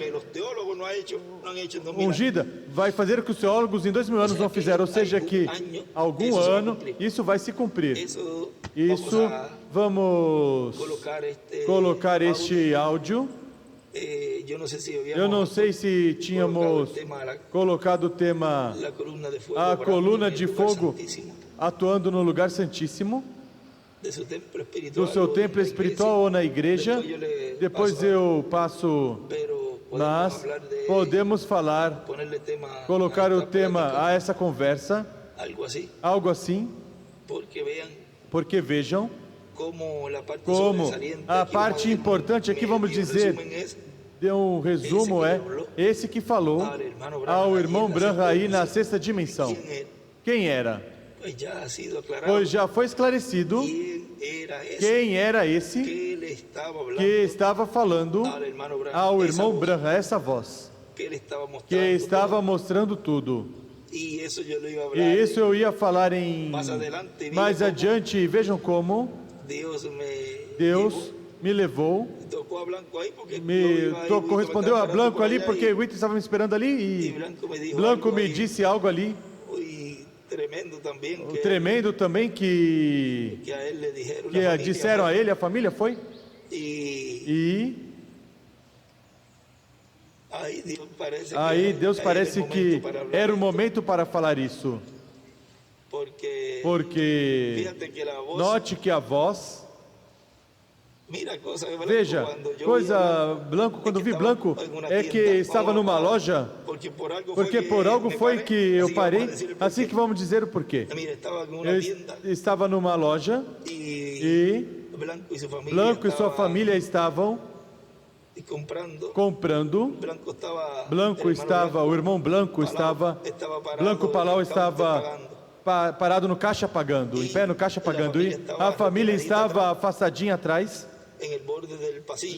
ungida, vai fazer o que os teólogos em 2000 anos não fizeram, ou seja, que algum ano isso vai se cumprir. Isso, vamos colocar este áudio. Eu não sei se tínhamos colocado o tema a coluna de fogo atuando no lugar santíssimo do seu templo espiritual ou na igreja. Depois eu passo, mas podemos falar, colocar o tema a essa conversa, algo assim, porque vejam como a parte importante aqui, vamos dizer, de um resumo, é esse que falou ao irmão Branham aí na sexta dimensão. Quem era? Pois já foi esclarecido quem era esse que estava falando ao irmão Branham, essa voz, que estava mostrando tudo. E isso eu ia falar mais adiante. Vejam como Deus me levou, correspondeu a Blanco ali, porque o Whitney estava me esperando ali, e Blanco me disse algo ali, tremendo também, que disseram a ele, a família, foi? E aí Deus parece que era o momento para falar isso, porque note que a voz Veja, coisa branco, quando vi branco, é que estava numa loja, porque por algo foi que eu parei, assim que vamos dizer o porquê. Eu estava numa loja e Blanco e sua família estavam comprando. O irmão Blanco estava, Blanco Palau estava parado no caixa pagando, em pé no caixa pagando, e a família estava afastadinha atrás,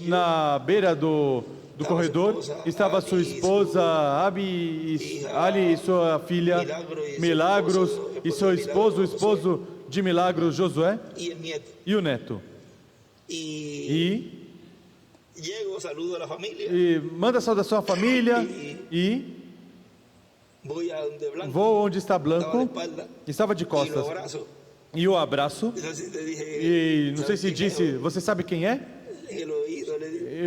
na beira do corredor, estava sua esposa Ali e sua filha Milagros, e seu esposo, o esposo de Milagros, Josué, e o neto. E manda saudação à família e vou onde está Blanco, estava de costas, e o abraço, e não sei se disse, você sabe quem é?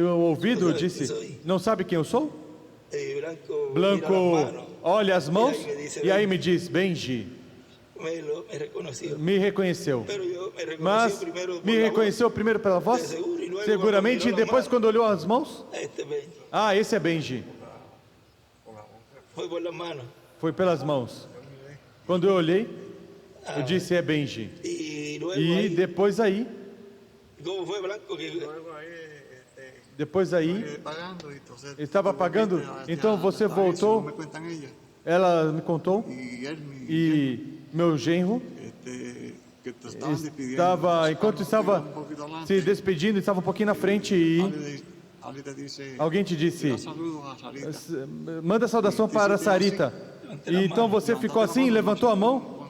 O ouvido disse, não sabe quem eu sou? Blanco olha as mãos e aí me diz, Benji, me reconheceu, mas me reconheceu primeiro pela voz, seguramente, e depois quando olhou as mãos, esse é Benji. Foi pelas mãos. Quando eu olhei, eu disse, é Benji. E depois aí, estava pagando, então você voltou, ela me contou, e meu genro estava, enquanto estava se despedindo, estava um pouquinho na frente e alguém te disse, manda saudação para a Sarita. E então você ficou assim, levantou a mão,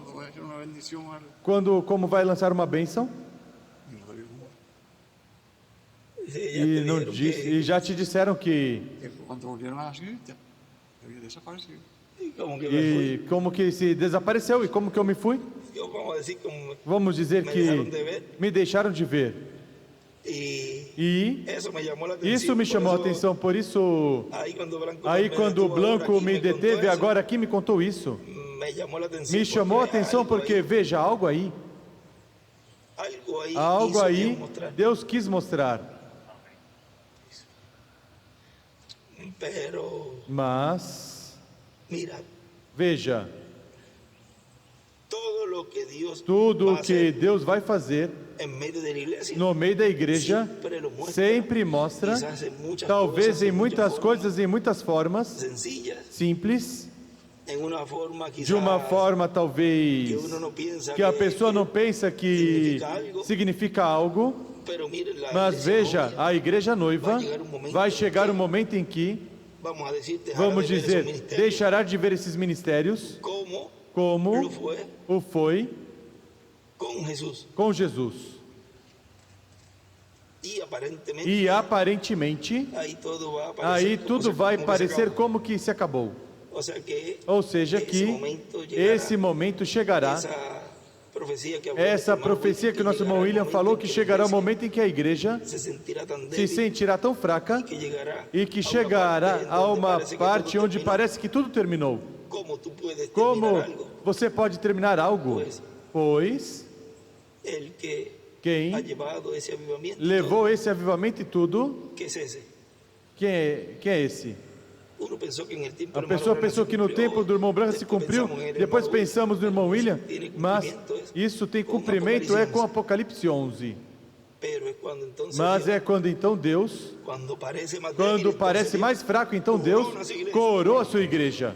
como vai lançar uma bênção, e já te disseram que e como que se desapareceu e como que eu me fui. Vamos dizer que me deixaram de ver. E isso me chamou a atenção, por isso, aí quando o Blanco me deteve, agora aqui me contou isso, me chamou a atenção porque, veja, algo aí, Deus quis mostrar. Mas, veja, tudo o que Deus vai fazer no meio da igreja sempre mostra, talvez em muitas coisas, em muitas formas simples, de uma forma talvez que a pessoa não pensa que significa algo, mas veja, a igreja noiva vai chegar um momento em que, vamos dizer, deixará de ver esses ministérios como o foi com Jesus. E aparentemente, aí tudo vai parecer como que se acabou. Ou seja, que esse momento chegará, essa profecia que o nosso irmão William falou, que chegará o momento em que a igreja se sentirá tão fraca e que chegará a uma parte onde parece que tudo terminou. Como você pode terminar algo? Pois quem levou esse avivamento e tudo, quem é esse? A pessoa pensou que no tempo do irmão Branco se cumpriu, depois pensamos no irmão William, mas isso tem cumprimento, é com Apocalipse 11. Mas é quando então Deus, quando parece mais fraco, então Deus coroa a sua igreja.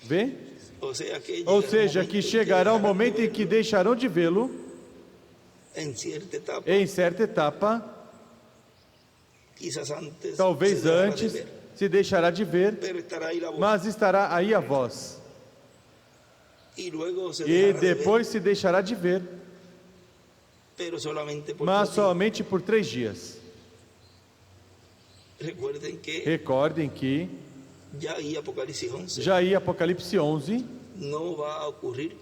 Vê? Ou seja, que chegará o momento em que deixarão de vê-lo, em certa etapa, talvez antes se deixará de ver, mas estará aí a voz, e depois se deixará de ver, mas somente por 3 dias. Recordem que já em Apocalipse 11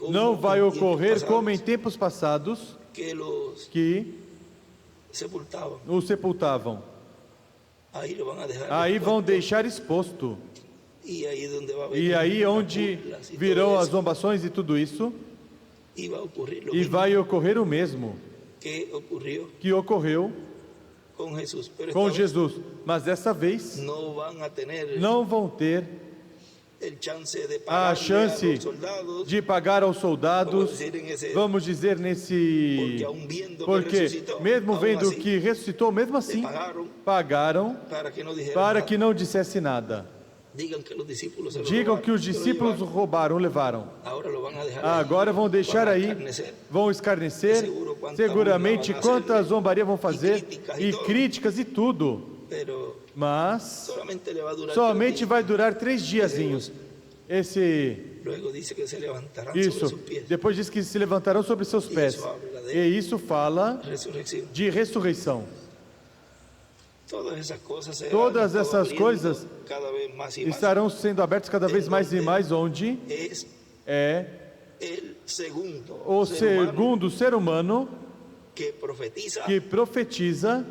não vai ocorrer como em tempos passados, que o sepultavam. Aí vão deixar exposto. E aí onde virão as zombações e tudo isso, e vai ocorrer o mesmo que ocorreu com Jesus. Mas dessa vez não vão ter a chance de pagar aos soldados, vamos dizer porque mesmo vendo que ressuscitou, mesmo assim pagaram para que não dissesse nada. Digam que os discípulos roubaram, levaram. Agora vão deixar aí, vão escarnecer, seguramente quantas zombarias vão fazer, e críticas e tudo. Mas somente vai durar 3 diazinhos. Depois diz que se levantarão sobre seus pés. E isso fala de ressurreição. Todas essas coisas estarão sendo abertas cada vez mais e mais, onde é o segundo ser humano que profetiza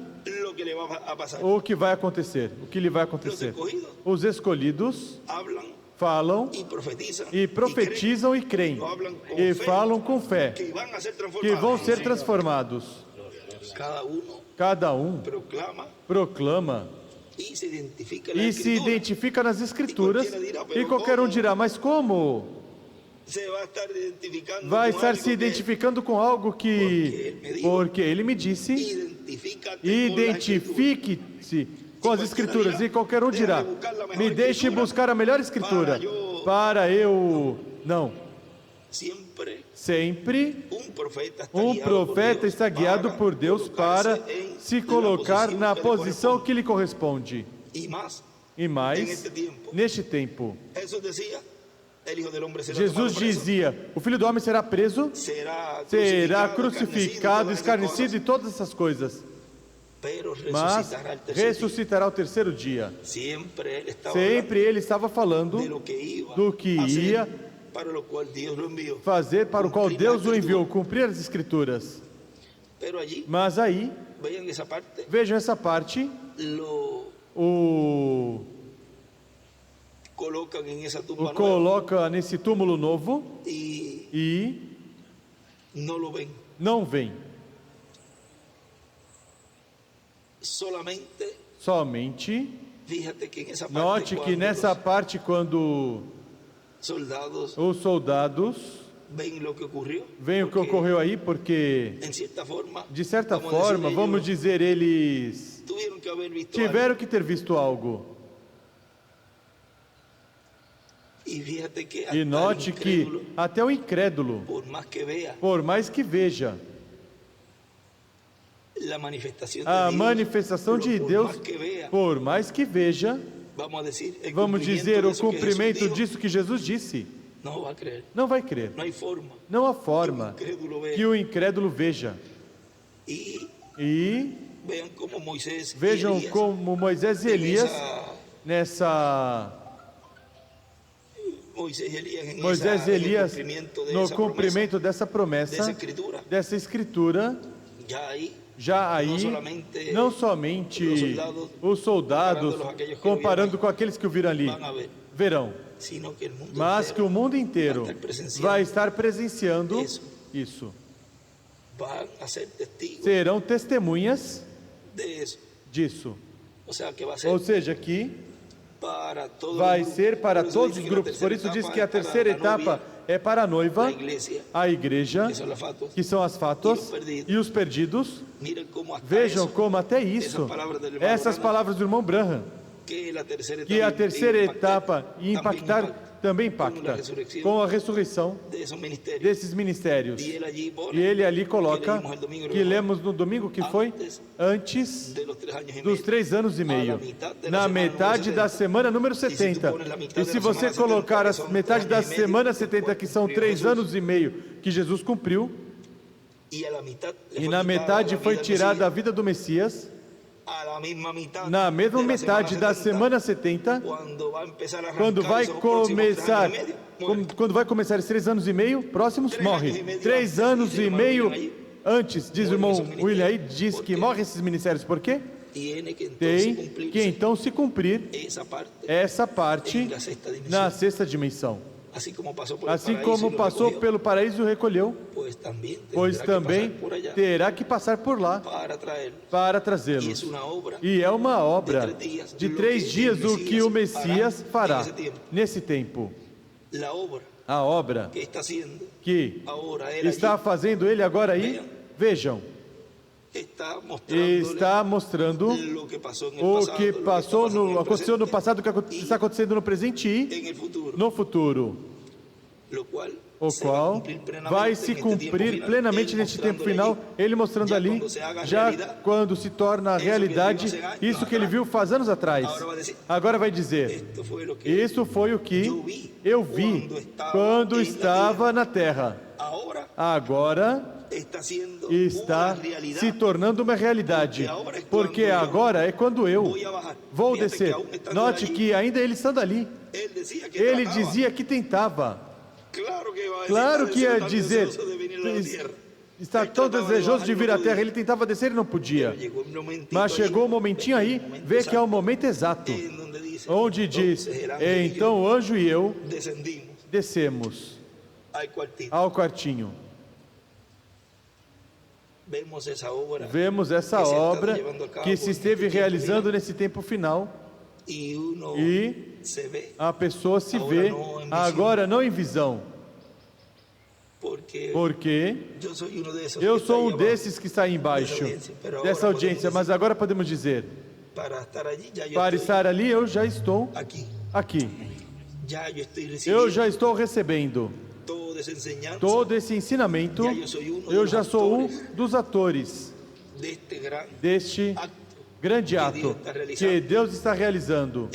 o que vai acontecer, o que lhe vai acontecer. Os escolhidos falam e profetizam e creem, e falam com fé, que vão ser transformados. Cada um proclama e se identifica nas Escrituras, e qualquer um dirá, mas como? Vai estar se identificando com algo porque ele me disse, identifique-se com as Escrituras, e qualquer um dirá, me deixe buscar a melhor Escritura, para eu... Não. Sempre um profeta está guiado por Deus para se colocar na posição que lhe corresponde. E mais, neste tempo, Jesus dizia, o Filho do Homem será preso, será crucificado, escarnecido e todas essas coisas, mas ressuscitará ao terceiro dia. Sempre ele estava falando do que ia fazer, para o qual Deus o enviou, cumprir as Escrituras. Mas aí, vejam essa parte, o coloca nesse túmulo novo e não vem. Somente, note que nessa parte, quando os soldados veem o que ocorreu aí, porque, de certa forma, vamos dizer, eles tiveram que ter visto algo. E note que até o incrédulo, por mais que veja a manifestação de Deus, por mais que veja, vamos dizer, o cumprimento disso que Jesus disse, não vai crer. Não há forma que o incrédulo veja. E vejam como Moisés e Elias Moisés e Elias no cumprimento dessa promessa, dessa escritura, já aí, não somente os soldados, comparando com aqueles que o viram ali, verão, mas que o mundo inteiro vai estar presenciando isso. Serão testemunhas disso. Ou seja, que vai ser para todos os grupos. Por isso diz que a terceira etapa é para a noiva, a igreja, que são as fatos e os perdidos. Vejam como até isso, essas palavras do irmão Branham, que a terceira etapa também impacta com a ressurreição desses ministérios. E ele ali coloca, que lemos no domingo que foi, antes dos 3 anos e meio, na metade da semana número 70. E se você colocar a metade da semana 70, que são 3 anos e meio, que Jesus cumpriu, e na metade foi tirada a vida do Messias, na mesma metade da semana 70, quando vai começar esses 3 anos e meio próximos, morre. 3 anos e meio antes, diz o irmão William aí, diz que morre esses ministérios. Por quê? Tem que então se cumprir essa parte na sexta dimensão. Assim como passou pelo paraíso e o recolheu, pois também terá que passar por lá para trazê-los. E é uma obra de 3 dias o que o Messias fará nesse tempo. A obra que está fazendo ele agora aí, vejam, está mostrando o que aconteceu no passado, o que está acontecendo no presente e no futuro, o qual vai se cumprir plenamente neste tempo final, ele mostrando ali, já quando se torna realidade, isso que ele viu faz anos atrás. Agora vai dizer, isso foi o que eu vi quando estava na terra. Agora está se tornando uma realidade, porque agora é quando eu vou descer. Note que ainda ele estando ali, ele dizia que tentava. Claro que ia dizer, está tão desejoso de vir à terra, ele tentava descer e não podia. Mas chegou um momentinho aí, vê que é o momento exato, onde diz, então o anjo e eu descemos ao quartinho. Vemos essa obra que se esteve realizando nesse tempo final e a pessoa se vê agora não em visão, porque eu sou um desses que está aí embaixo dessa audiência, mas agora podemos dizer, para estar ali eu já estou aqui, eu já estou recebendo todo esse ensinamento, eu já sou um dos atores deste grande ato que Deus está realizando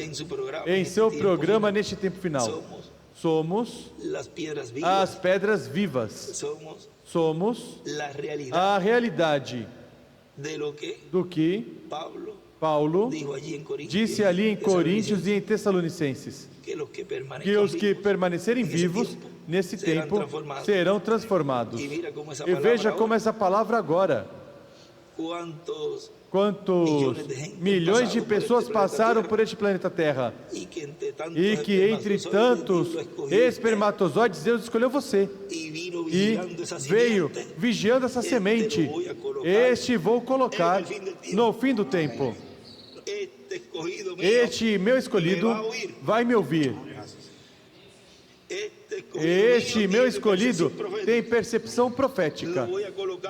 em seu programa neste tempo final. Somos as pedras vivas, somos a realidade do que Paulo disse ali em Coríntios e em Tessalonicenses, que os que permanecerem vivos nesse tempo serão transformados. E veja como essa palavra agora, quantos milhões de pessoas passaram por este planeta Terra, e que entre tantos espermatozoides Deus escolheu você, e veio vigiando essa semente. Este vou colocar no fim do tempo. Este meu escolhido vai me ouvir. Este meu escolhido tem percepção profética.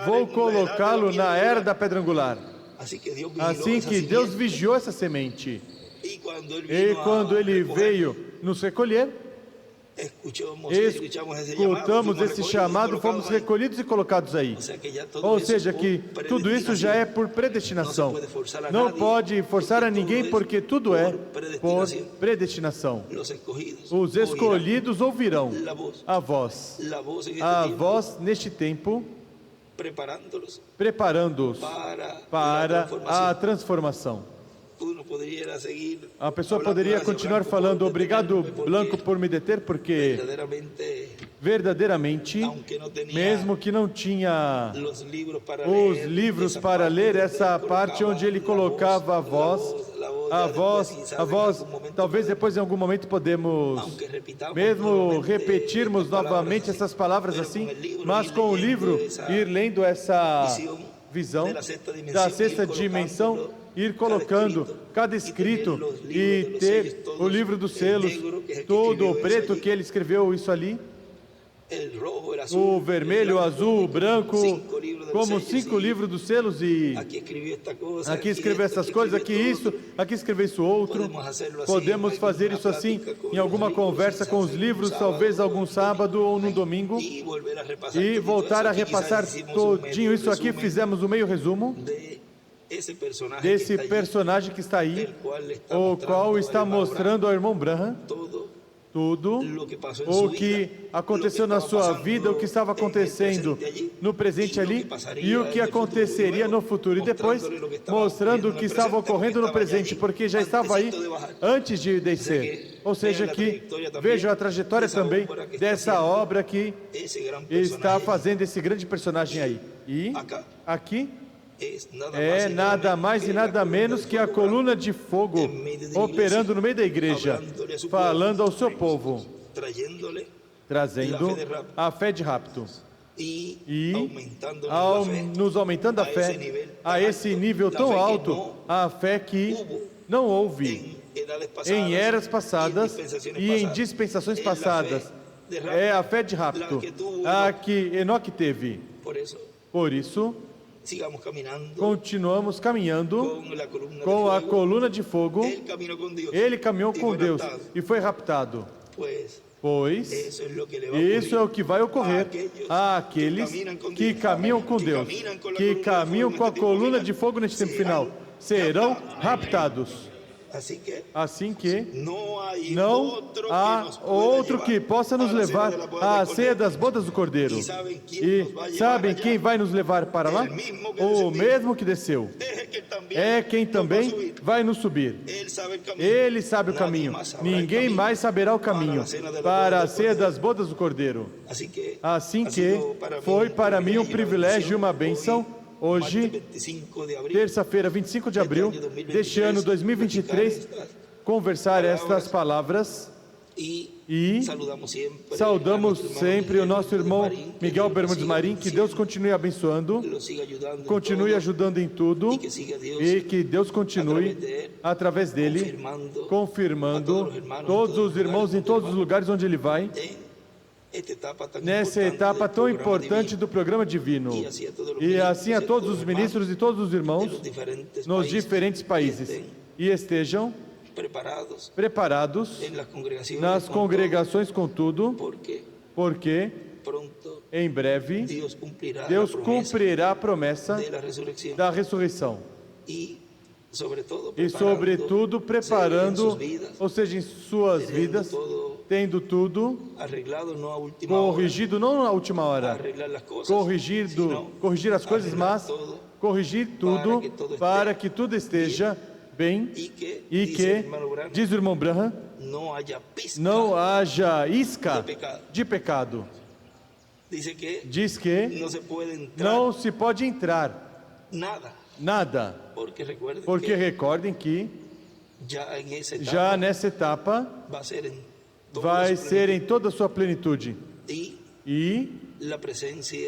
Vou colocá-lo na era da pedra angular. Assim que Deus vigiou essa semente. E quando ele veio nos recolher, escutamos esse chamado, fomos recolhidos e colocados aí. Ou seja, que tudo isso já é por predestinação. Não pode forçar a ninguém, porque tudo é por predestinação. Os escolhidos ouvirão a voz neste tempo, preparando-os para a transformação. A pessoa poderia continuar falando, obrigado, Blanco, por me deter, porque verdadeiramente, mesmo que não tinha os livros para ler, essa parte onde ele colocava a voz, talvez depois em algum momento podemos mesmo repetirmos novamente essas palavras assim, mas com o livro ir lendo essa visão da sexta dimensão, ir colocando cada escrito e ter o livro dos selos, todo o preto que ele escreveu isso ali, o vermelho, o azul, o branco, como 5 livros dos selos, e aqui escreveu essas coisas, aqui isso, aqui escreveu isso outro. Podemos fazer isso assim em alguma conversa com os livros, talvez algum sábado ou num domingo, e voltar a repassar todinho isso aqui. Fizemos o meio resumo desse personagem que está aí, o qual está mostrando ao irmão Branham tudo o que aconteceu na sua vida, o que estava acontecendo no presente ali e o que aconteceria no futuro, e depois mostrando o que estava ocorrendo no presente, porque já estava aí antes de descer. Ou seja, que veja a trajetória também dessa obra que está fazendo esse grande personagem aí. E aqui é nada mais e nada menos que a coluna de fogo operando no meio da igreja, falando ao seu povo. trazendo a fé de rapto e nos aumentando a fé a esse nível tão alto, a fé que não houve em eras passadas e em dispensações passadas. É a fé de rapto, a que Enoque teve. Por isso, continuamos caminhando com a coluna de fogo. Ele caminhou com Deus e foi raptado. Pois isso é o que vai ocorrer àqueles que caminham com Deus, que caminham com a coluna de fogo neste tempo final. Serão raptados. Assim que não há outro que possa nos levar à ceia das bodas do Cordeiro. E sabem quem vai nos levar para lá? O mesmo que desceu. É quem também vai nos subir. Ele sabe o caminho. Ninguém mais saberá o caminho para a ceia das bodas do Cordeiro. Assim que foi para mim um privilégio e uma bênção. Hoje, terça-feira, 25 de abril deste ano 2023, conversar estas palavras e saudamos sempre o nosso irmão Miguel Bermudes Marim, que Deus continue abençoando, continue ajudando em tudo e que Deus continue, através dele, confirmando todos os irmãos em todos os lugares onde ele vai, nessa etapa tão importante do programa divino, e assim a todos os ministros e todos os irmãos nos diferentes países, e estejam preparados nas congregações com tudo, porque em breve Deus cumprirá a promessa da ressurreição. E, sobretudo, preparando, ou seja, em suas vidas, tendo tudo corrigido, não na última hora, corrigir as coisas, mas corrigir tudo para que tudo esteja bem e que, diz o irmão Branham, não haja isca de pecado. Diz que não se pode entrar nada, porque recordem que já nessa etapa vai ser em toda a sua plenitude, e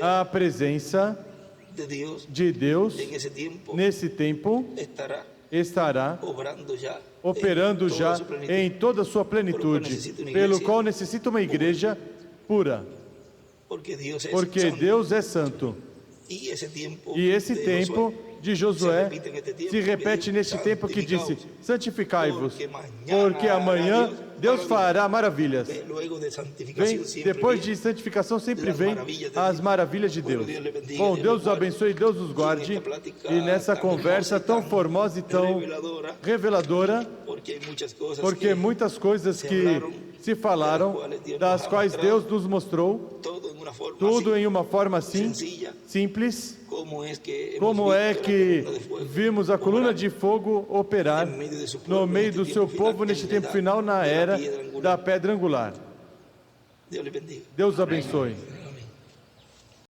a presença de Deus nesse tempo estará operando já em toda a sua plenitude, pelo qual necessita uma igreja pura, porque Deus é santo. E esse tempo de Josué se repete neste tempo que disse: santificai-vos, porque amanhã Deus fará maravilhas. Depois de santificação sempre vem as maravilhas de Deus. Bom, Deus os abençoe, Deus os guarde. E nessa conversa tão formosa e tão reveladora, porque muitas coisas que se falaram, das quais Deus nos mostrou, tudo em uma forma assim, simples, como é que vimos a coluna de fogo operar no meio do seu povo neste tempo final, na era da pedra angular. Deus abençoe.